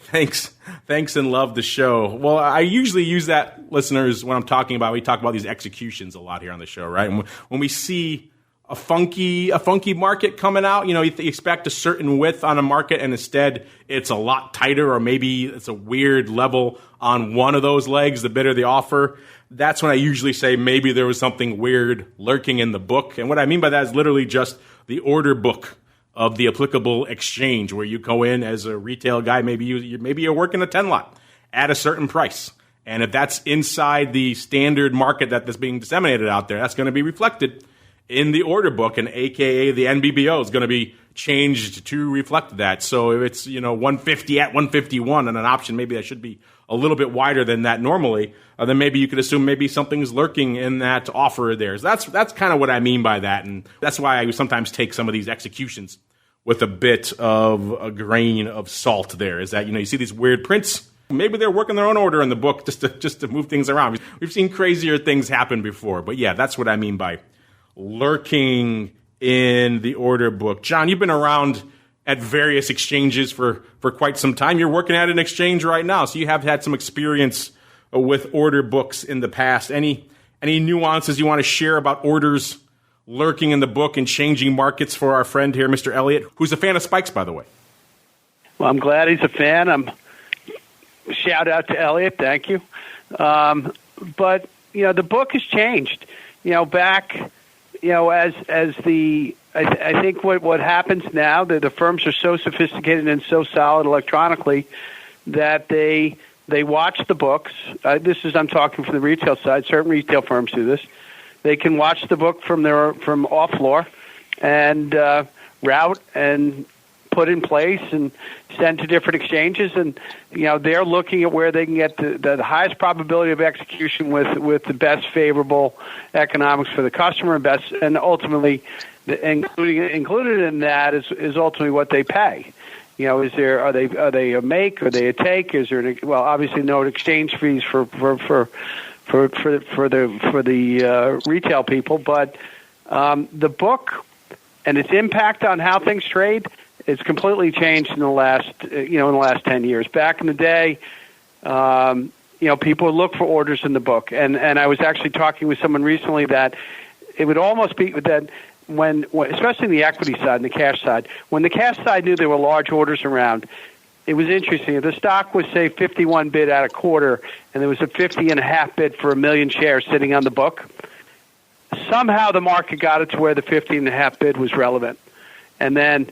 Thanks and love the show. Well, I usually use that, listeners, when we talk about these executions a lot here on the show, right? And when we see a funky market coming out, you expect a certain width on a market, and instead it's a lot tighter, or maybe it's a weird level on one of those legs, the bid or the offer. That's when I usually say maybe there was something weird lurking in the book. And what I mean by that is literally just the order book of the applicable exchange, where you go in as a retail guy, maybe you're working a 10 lot at a certain price. And if that's inside the standard market that's being disseminated out there, that's going to be reflected in the order book, and AKA the NBBO is going to be changed to reflect that. So if it's 150 at 151 and an option maybe that should be a little bit wider than that normally, then maybe you could assume maybe something's lurking in that offer there. So that's kind of what I mean by that, and that's why I sometimes take some of these executions with a bit of a grain of salt there, is that you see these weird prints. Maybe they're working their own order in the book just to move things around. We've seen crazier things happen before. But yeah, that's what I mean by lurking in the order book. John, you've been around at various exchanges for quite some time. You're working at an exchange right now, so you have had some experience with order books in the past. Any nuances you want to share about orders lurking in the book and changing markets for our friend here, Mr. Elliott, who's a fan of spikes, by the way? Well, I'm glad he's a fan. Shout out to Elliot, thank you. But the book has changed. Back, I think what happens now, that the firms are so sophisticated and so solid electronically that they watch the books. I'm talking from the retail side. Certain retail firms do this. They can watch the book from off floor and route and put in place and send to different exchanges, and they're looking at where they can get the highest probability of execution with the best favorable economics for the customer, and ultimately included in that is ultimately what they pay. Are they a make, are they a take? Is there obviously no exchange fees for the retail people, but the book and its impact on how things trade, it's completely changed in the last 10 years. Back in the day, people would look for orders in the book, and I was actually talking with someone recently that it would almost be that when especially in the equity side and the cash side, when the cash side knew there were large orders around, it was interesting. If the stock was, say, 51 bid at a quarter, and there was a 50.5 bid for 1 million shares sitting on the book, somehow the market got it to where the 50.5 bid was relevant, and then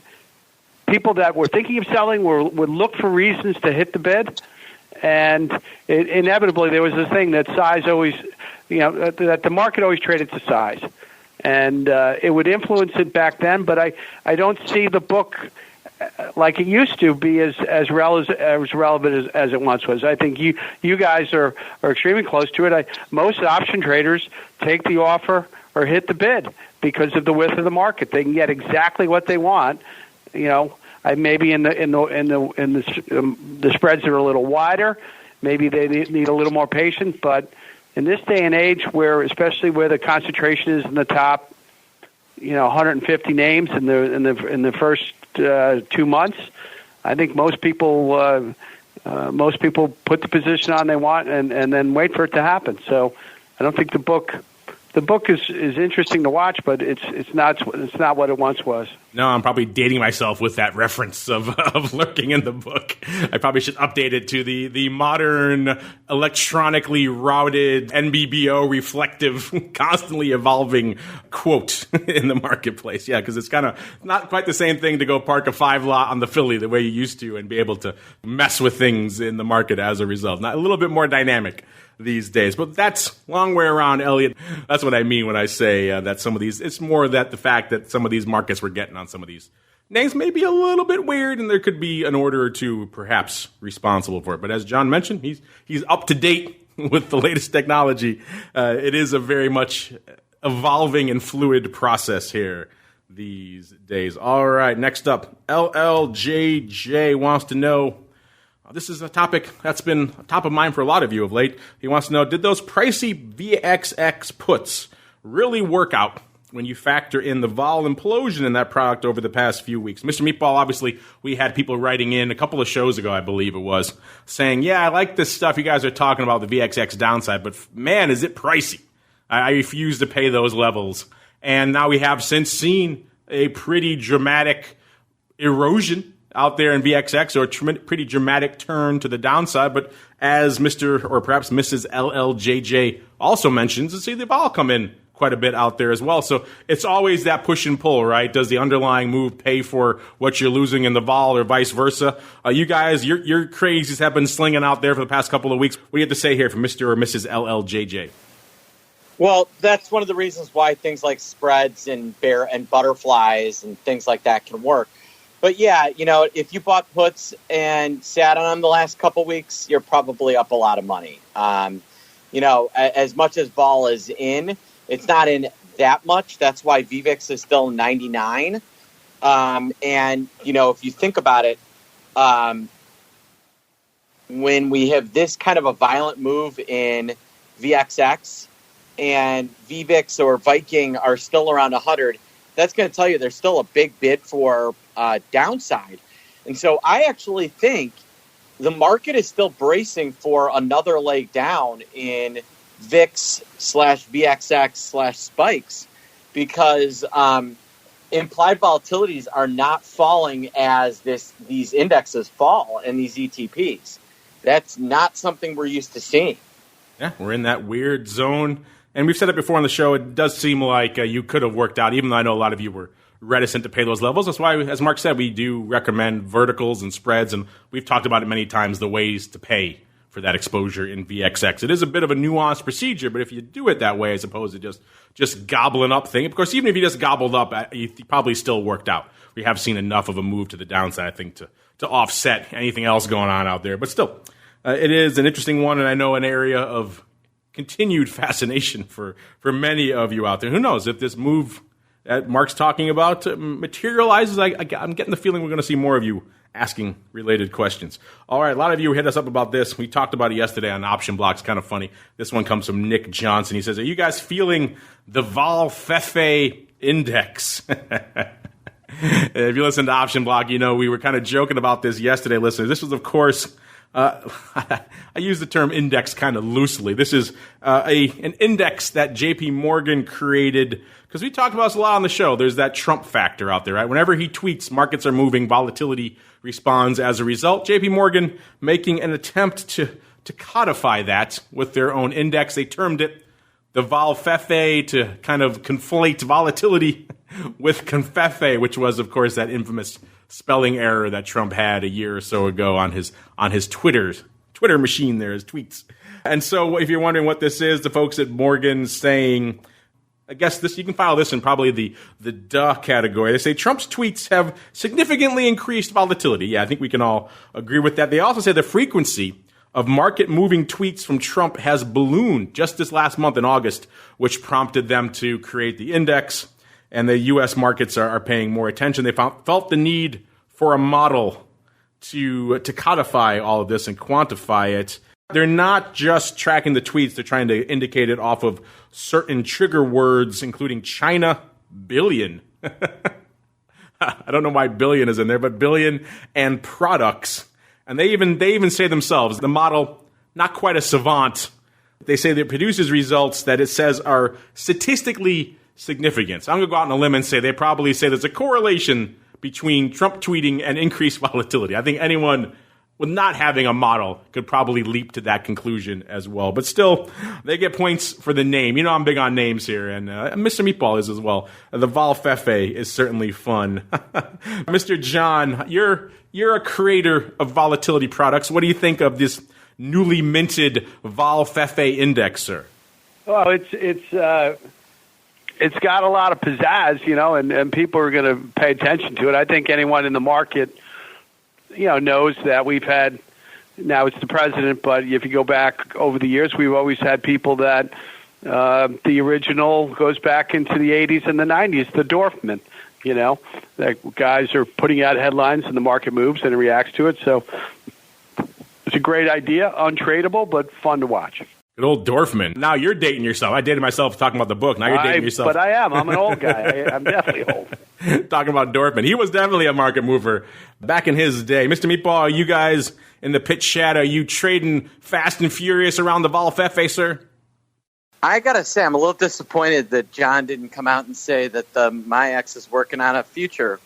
people that were thinking of selling would look for reasons to hit the bid, and inevitably there was this thing that size always, that the market always traded to size, and it would influence it back then. But I don't see the book like it used to be as relevant as it once was. I think you guys are extremely close to it. Most option traders take the offer or hit the bid because of the width of the market. They can get exactly what they want. Maybe in the spreads are a little wider. Maybe they need a little more patience. But in this day and age, especially where the concentration is in the top, 150 names in the first 2 months, I think most people put the position on they want and then wait for it to happen. So I don't think the book is interesting to watch, but it's not what it once was. No, I'm probably dating myself with that reference of lurking in the book. I probably should update it to the modern electronically routed NBBO reflective, constantly evolving quote in the marketplace. Yeah, because it's kind of not quite the same thing to go park a 5 lot on the Philly the way you used to and be able to mess with things in the market as a result. Not a little bit more dynamic these days, but that's long way around, Elliot. That's what I mean when I say that some of these, it's more that the fact that some of these markets we're getting on some of these names may be a little bit weird, and there could be an order or two perhaps responsible for it. But as John mentioned, he's up to date with the latest technology. It is a very much evolving and fluid process here these days. All right, next up, LLJJ wants to know, this is a topic that's been top of mind for a lot of you of late. He wants to know, did those pricey VXX puts really work out when you factor in the vol implosion in that product over the past few weeks? Mr. Meatball, obviously, we had people writing in a couple of shows ago, I believe it was, saying, yeah, I like this stuff you guys are talking about, the VXX downside, but man, is it pricey. I refuse to pay those levels. And now we have since seen a pretty dramatic erosion out there in VXX, or a pretty dramatic turn to the downside. But as Mr. or perhaps Mrs. LLJJ also mentions, see the vol come in quite a bit out there as well. So it's always that push and pull, right? Does the underlying move pay for what you're losing in the vol or vice versa? You guys, your crazies have been slinging out there for the past couple of weeks. What do you have to say here from Mr. or Mrs. LLJJ? Well, that's one of the reasons why things like spreads and bear and butterflies and things like that can work. But yeah, if you bought puts and sat on them the last couple weeks, you're probably up a lot of money. As much as vol is in, it's not in that much. That's why VVIX is still 99. If you think about it, when we have this kind of a violent move in VXX and VVIX or Viking are still around 100, that's going to tell you there's still a big bid for downside. And so I actually think the market is still bracing for another leg down in VIX/VXX/spikes because implied volatilities are not falling as these indexes fall and these ETPs. That's not something we're used to seeing. Yeah, we're in that weird zone. And we've said it before on the show, it does seem like you could have worked out, even though I know a lot of you were reticent to pay those levels. That's why, as Mark said, we do recommend verticals and spreads, and we've talked about it many times, the ways to pay for that exposure in VXX. It is a bit of a nuanced procedure, but if you do it that way as opposed to just gobbling up thing, of course, even if you just gobbled up, you probably still worked out. We have seen enough of a move to the downside, I think, to offset anything else going on out there. But still, it is an interesting one, and I know an area of continued fascination for many of you out there. Who knows if this move that Mark's talking about materializes? I'm getting the feeling we're going to see more of you asking related questions. All right, a lot of you hit us up about this. We talked about it yesterday on Option Blocks. Kind of funny. This one comes from Nick Johnson. He says, "Are you guys feeling the volfefe index?" If you listen to Option Block, we were kind of joking about this yesterday, listeners. This was, of course, I use the term index kind of loosely. This is an index that JP Morgan created because we talked about this a lot on the show. There's that Trump factor out there, right? Whenever he tweets, markets are moving, volatility responds as a result. JP Morgan making an attempt to codify that with their own index. They termed it the volfefe to kind of conflate volatility with confefe, which was, of course, that infamous spelling error that Trump had a year or so ago on his Twitter machine there, his tweets. And so if you're wondering what this is, the folks at Morgan saying, I guess you can file this in probably the duh category. They say Trump's tweets have significantly increased volatility. Yeah, I think we can all agree with that. They also say the frequency of market-moving tweets from Trump has ballooned just this last month in August, which prompted them to create the index. And the U.S. markets are paying more attention. They felt the need for a model to codify all of this and quantify it. They're not just tracking the tweets. They're trying to indicate it off of certain trigger words, including China, billion. I don't know why billion is in there, but billion and products. And they even say themselves, the model, not quite a savant. They say that it produces results that it says are statistically significant. So I'm going to go out on a limb and say they probably say there's a correlation between Trump tweeting and increased volatility. I think anyone with not having a model could probably leap to that conclusion as well. But still, they get points for the name. I'm big on names here, and Mr. Meatball is as well. The volfefe is certainly fun. Mr. John, you're a creator of volatility products. What do you think of this newly minted volfefe index, sir? Well, it's got a lot of pizzazz, and people are going to pay attention to it. I think anyone in the market, knows that we've had, now it's the president, but if you go back over the years, we've always had people that the original goes back into the 80s and the 90s, the Dorfman, that guys are putting out headlines and the market moves and it reacts to it. So it's a great idea, untradeable, but fun to watch. Good old Dorfman. Now you're dating yourself. I dated myself talking about the book. Now you're dating yourself. But I am. I'm an old guy. I'm definitely old. Talking about Dorfman. He was definitely a market mover back in his day. Mr. Meatball, are you guys in the pit chat, are you trading fast and furious around the volfefe, sir? I got to say, I'm a little disappointed that John didn't come out and say that the MIAX is working on a future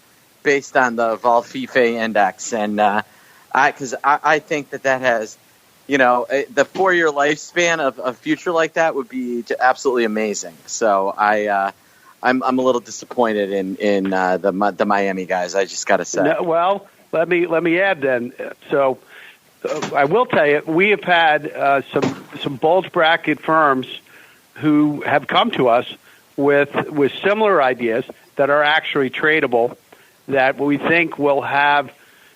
based on the volfefe index. And because I think that has the 4-year lifespan of a future like that would be absolutely amazing. So I'm a little disappointed in the Miami guys. I just got to say. No, well, let me add then. So I will tell you, we have had some bulge bracket firms who have come to us with similar ideas that are actually tradable, that we think will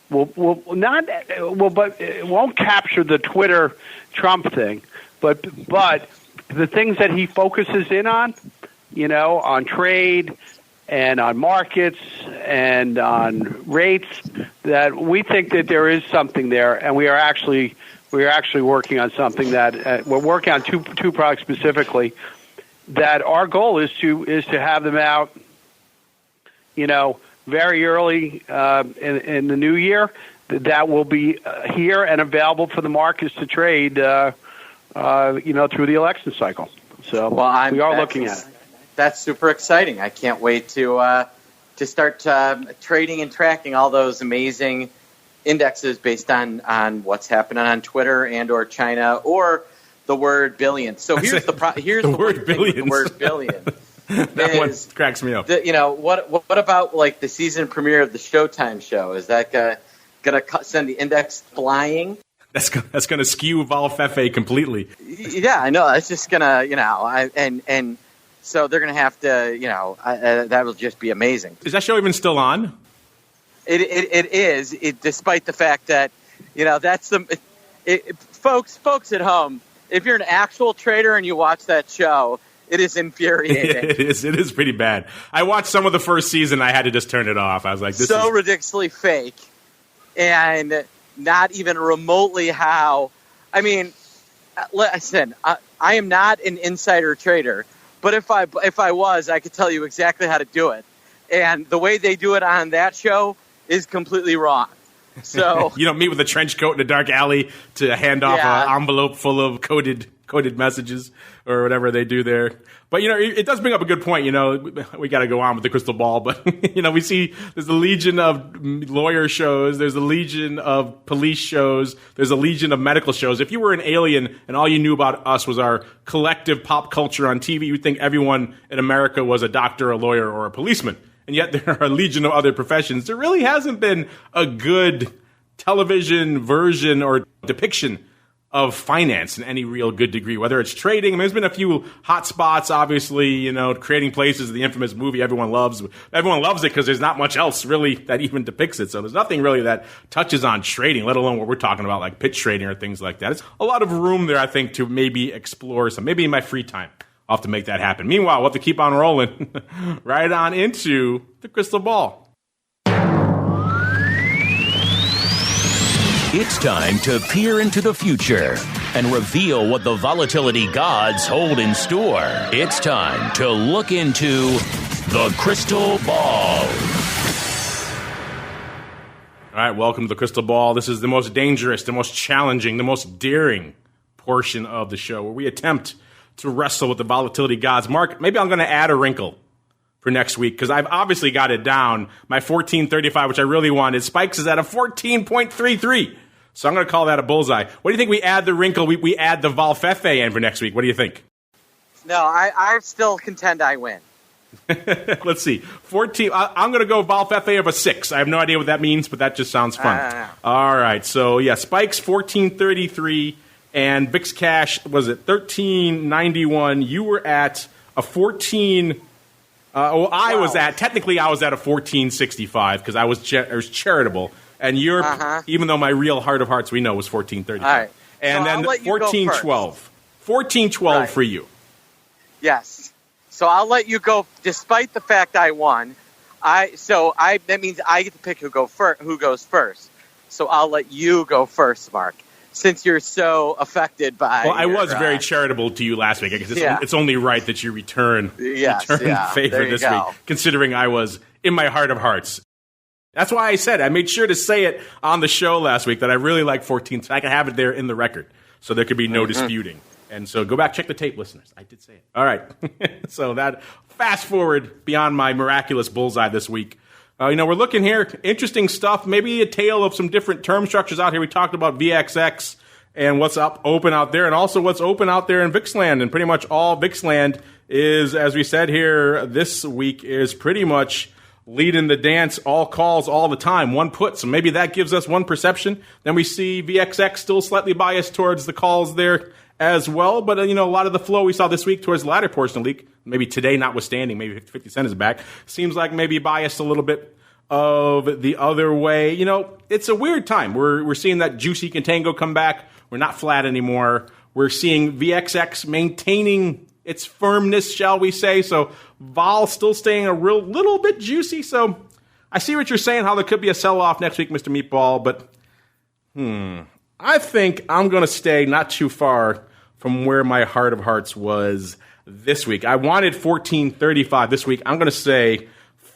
but it won't capture the Twitter Trump thing, but the things that he focuses in on, on trade and on markets and on rates, that we think that there is something there, and we are actually working on something that we're working on two products specifically. That our goal is to have them out, very early in the new year. That will be here and available for the markets to trade, through the election cycle. So we are looking at it. That's super exciting. I can't wait to start trading and tracking all those amazing indexes based on what's happening on Twitter and or China or the word billion. So here's the word billion. The word billion. That one cracks me up. What about like the season premiere of the Showtime show? Is that gonna send the index flying? That's gonna skew volfefe completely. Yeah, I know. It's just gonna, and so they're gonna have to, that will just be amazing. Is that show even still on? It is. Despite the fact that, that's folks at home. If you're an actual trader and you watch that show, it is infuriating. It is pretty bad. I watched some of the first season. I had to just turn it off. I was like, this is ridiculously fake, and not even remotely how. I mean, listen, I am not an insider trader, but if I was, I could tell you exactly how to do it. And the way they do it on that show is completely wrong. So you don't meet with a trench coat in a dark alley to hand off an envelope full of coded messages or whatever they do there. But, it does bring up a good point. We got to go on with the crystal ball. But, we see there's a legion of lawyer shows. There's a legion of police shows. There's a legion of medical shows. If you were an alien and all you knew about us was our collective pop culture on TV, you'd think everyone in America was a doctor, a lawyer, or a policeman. And yet there are a legion of other professions. There really hasn't been a good television version or depiction of finance in any real good degree, whether it's trading. I mean, there's been a few hot spots, obviously, Creating Places, the infamous movie everyone loves. Everyone loves it because there's not much else really that even depicts it. So there's nothing really that touches on trading, let alone what we're talking about, like pitch trading or things like that. It's a lot of room there, I think, to maybe explore some, maybe in my free time. I'll have to make that happen. Meanwhile, we'll have to keep on rolling right on into the crystal ball. It's time to peer into the future and reveal what the volatility gods hold in store. It's time to look into the crystal ball. All right, welcome to the crystal ball. This is the most dangerous, the most challenging, the most daring portion of the show where we attempt to wrestle with the volatility gods. Mark, maybe I'm going to add a wrinkle for next week because I've obviously got it down. My 1435, which I really wanted, Spikes is at a 14.33. So I'm going to call that a bullseye. What do you think we add the wrinkle? We add the volfefe in for next week. What do you think? No, I still contend I win. Let's see. 14. I'm going to go volfefe of a 6. I have no idea what that means, but that just sounds fun. All right. So, yeah, Spikes 1433. And VIX Cash, was it 1391? You were at a 14. I was at a 1465 because I was charitable. And you're, even though my real heart of hearts we know was 1435. All right. And so then 1412. 1412 for you. Yes. So I'll let you go, despite the fact I won. That means I get to pick who goes first. So I'll let you go first, Mark. Since you're so affected by... Well, I was very charitable to you last week. I guess it's only right that you return favor this week, considering I was, in my heart of hearts. That's why I said, I made sure to say it on the show last week, that I really like 14, so I can have it there in the record, so there could be no disputing. And so go back, check the tape, listeners. I did say it. All right. So that, fast forward beyond my miraculous bullseye this week. We're looking here, interesting stuff, maybe a tale of some different term structures out here. We talked about VXX and what's open out there, and also what's open out there in VIXland. And pretty much all VIXland is, as we said here this week, is pretty much leading the dance, all calls all the time, one put. So maybe that gives us one perception. Then we see VXX still slightly biased towards the calls there as well. But, a lot of the flow we saw this week towards the latter portion of the week, maybe today notwithstanding, maybe 50 Cent is back, seems like maybe biased a little bit of the other way. It's a weird time. We're seeing that Juicy Contango come back. We're not flat anymore. We're seeing VXX maintaining its firmness, shall we say. So Vol still staying a little bit juicy. So I see what you're saying, how there could be a sell-off next week, Mr. Meatball. But I think I'm going to stay not too far from where my heart of hearts was this week. I wanted 14.35 this week. I'm going to say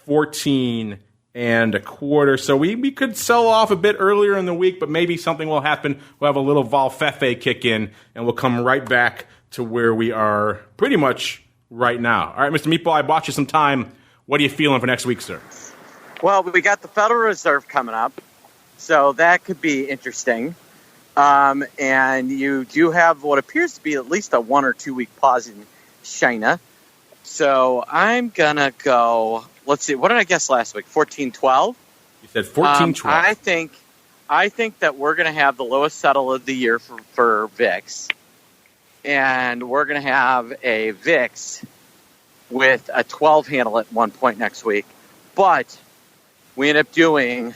14 and a quarter. So we could sell off a bit earlier in the week, but maybe something will happen. We'll have a little volfefe kick in, and we'll come right back to where we are pretty much right now. All right, Mr. Meatball, I bought you some time. What are you feeling for next week, sir? Well, we got the Federal Reserve coming up, so that could be interesting. And you do have what appears to be at least a 1 or 2 week pause in China. So I'm going to go, let's see, what did I guess last week? 14.12? You said 14.12. I think that we're going to have the lowest settle of the year for VIX. And we're going to have a VIX with a 12 handle at one point next week. But we end up doing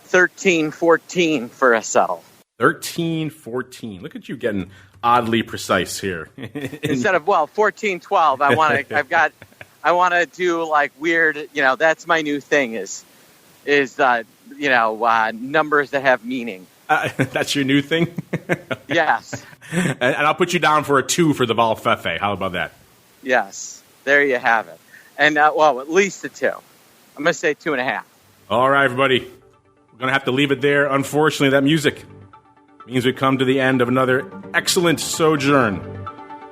13.14 for a settle. 13.14. Look at you getting oddly precise here. Instead of 14.12, I want to do like weird. That's my new thing is numbers that have meaning. That's your new thing? Yes. And I'll put you down for a 2 for the volfefe. How about that? Yes. There you have it. And at least a 2. I'm going to say 2.5. All right, everybody. We're going to have to leave it there. Unfortunately, that music means we come to the end of another excellent sojourn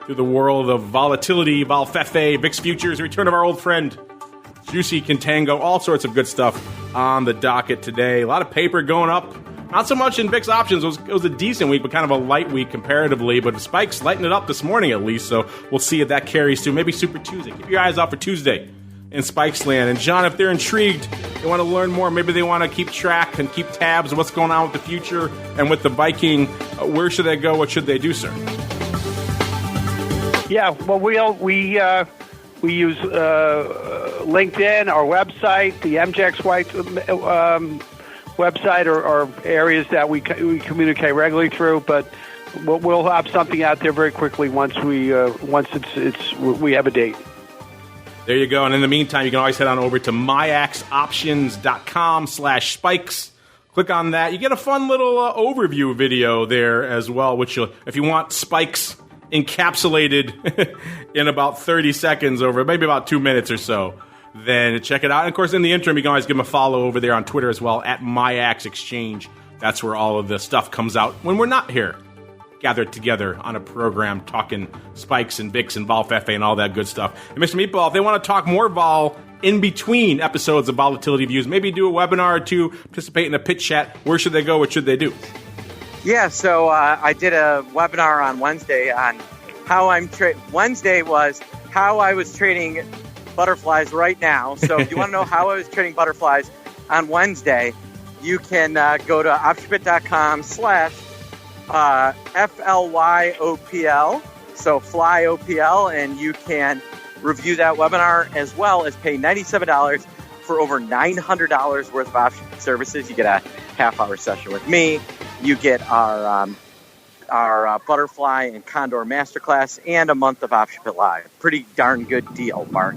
through the world of volatility, volfefe, VIX futures, return of our old friend, Juicy Contango, all sorts of good stuff on the docket today. A lot of paper going up. Not so much in VIX options. It was a decent week, but kind of a light week comparatively. But the spikes lightened it up this morning at least, so we'll see if that carries through. Maybe Super Tuesday. Keep your eyes out for Tuesday in Spikes Land. And John, if they're intrigued, they want to learn more, maybe they want to keep track and keep tabs of what's going on with the future and with the Viking, where should they go? What should they do, sir? Yeah, well, we use LinkedIn, our website, the MJX website, or areas that we communicate regularly through. But we'll have something out there very quickly once we have a date. There you go. And in the meantime, you can always head on over to MIAXoptions.com/spikes. Click on that. You get a fun little overview video there as well, which if you want spikes encapsulated in about 30 seconds over maybe about 2 minutes or so, then check it out. And of course, in the interim, you can always give them a follow over there on Twitter as well, at MIAX Exchange. That's where all of the stuff comes out when we're not here, gathered together on a program talking spikes and VIX and volfefe and all that good stuff. And Mr. Meatball, if they want to talk more vol in between episodes of Volatility Views, maybe do a webinar or two, participate in a pitch chat, where should they go? What should they do? Yeah, so I did a webinar on Wednesday on how Wednesday was how I was trading butterflies right now. So if you want to know how I was trading butterflies on Wednesday, you can go to optionbit.com/FLYOPL, so fly OPL, and you can review that webinar as well as pay $97 for over $900 worth of option services. You get a half-hour session with me. You get our butterfly and condor masterclass and a month of OptionBit Live. Pretty darn good deal, Mark.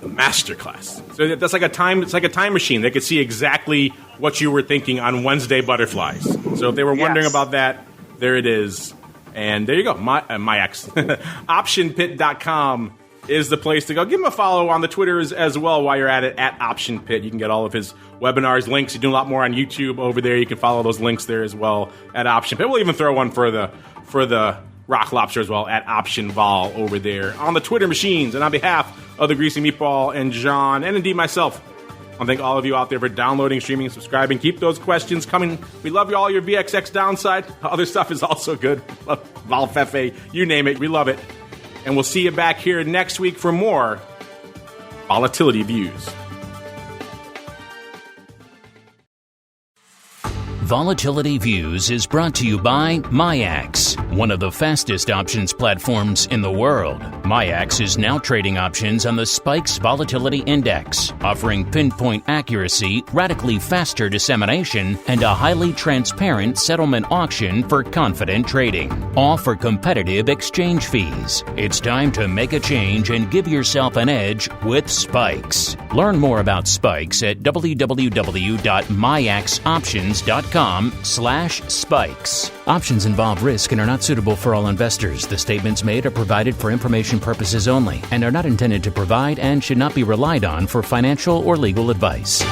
The masterclass. So that's like a time. It's like a time machine. They could see exactly what you were thinking on Wednesday butterflies. So if they were wondering about that, there it is. And there you go. MIAX. OptionPit.com is the place to go. Give him a follow on the Twitters as well while you're at it, at OptionPit. You can get all of his webinars, links. You do a lot more on YouTube over there. You can follow those links there as well at OptionPit. We'll even throw one for the Rock Lobster as well at OptionVol over there on the Twitter machines. And on behalf of the Greasy Meatball and John, and indeed myself, I thank all of you out there for downloading, streaming, and subscribing. Keep those questions coming. We love you all your VXX downside. Other stuff is also good. Volfefe, you name it. We love it. And we'll see you back here next week for more Volatility Views. Volatility Views is brought to you by MIAX, one of the fastest options platforms in the world. MIAX is now trading options on the Spikes Volatility Index, offering pinpoint accuracy, radically faster dissemination, and a highly transparent settlement auction for confident trading, all for competitive exchange fees. It's time to make a change and give yourself an edge with Spikes. Learn more about Spikes at www.miaxoptions.com/spikes. Options involve risk and are not suitable for all investors. The statements made are provided for information purposes only and are not intended to provide and should not be relied on for financial or legal advice.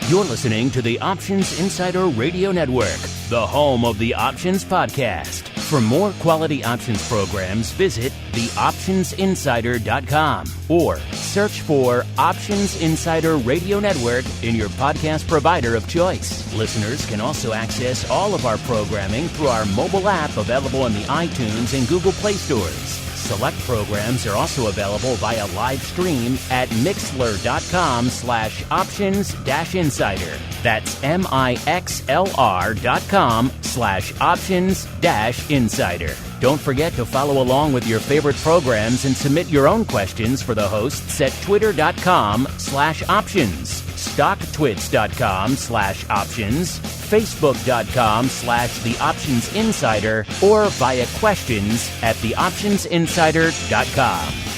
You're listening to the Options Insider Radio Network, the home of the Options Podcast. For more quality options programs, visit theoptionsinsider.com or search for Options Insider Radio Network in your podcast provider of choice. Listeners can also access all of our programming through our mobile app available in the iTunes and Google Play stores. Select programs are also available via live stream at mixlr.com/options-insider. That's mixlr.com/options-insider. Don't forget to follow along with your favorite programs and submit your own questions for the hosts at twitter.com/options, stocktwits.com/options, facebook.com/theoptionsinsider, or via questions at theoptionsinsider.com.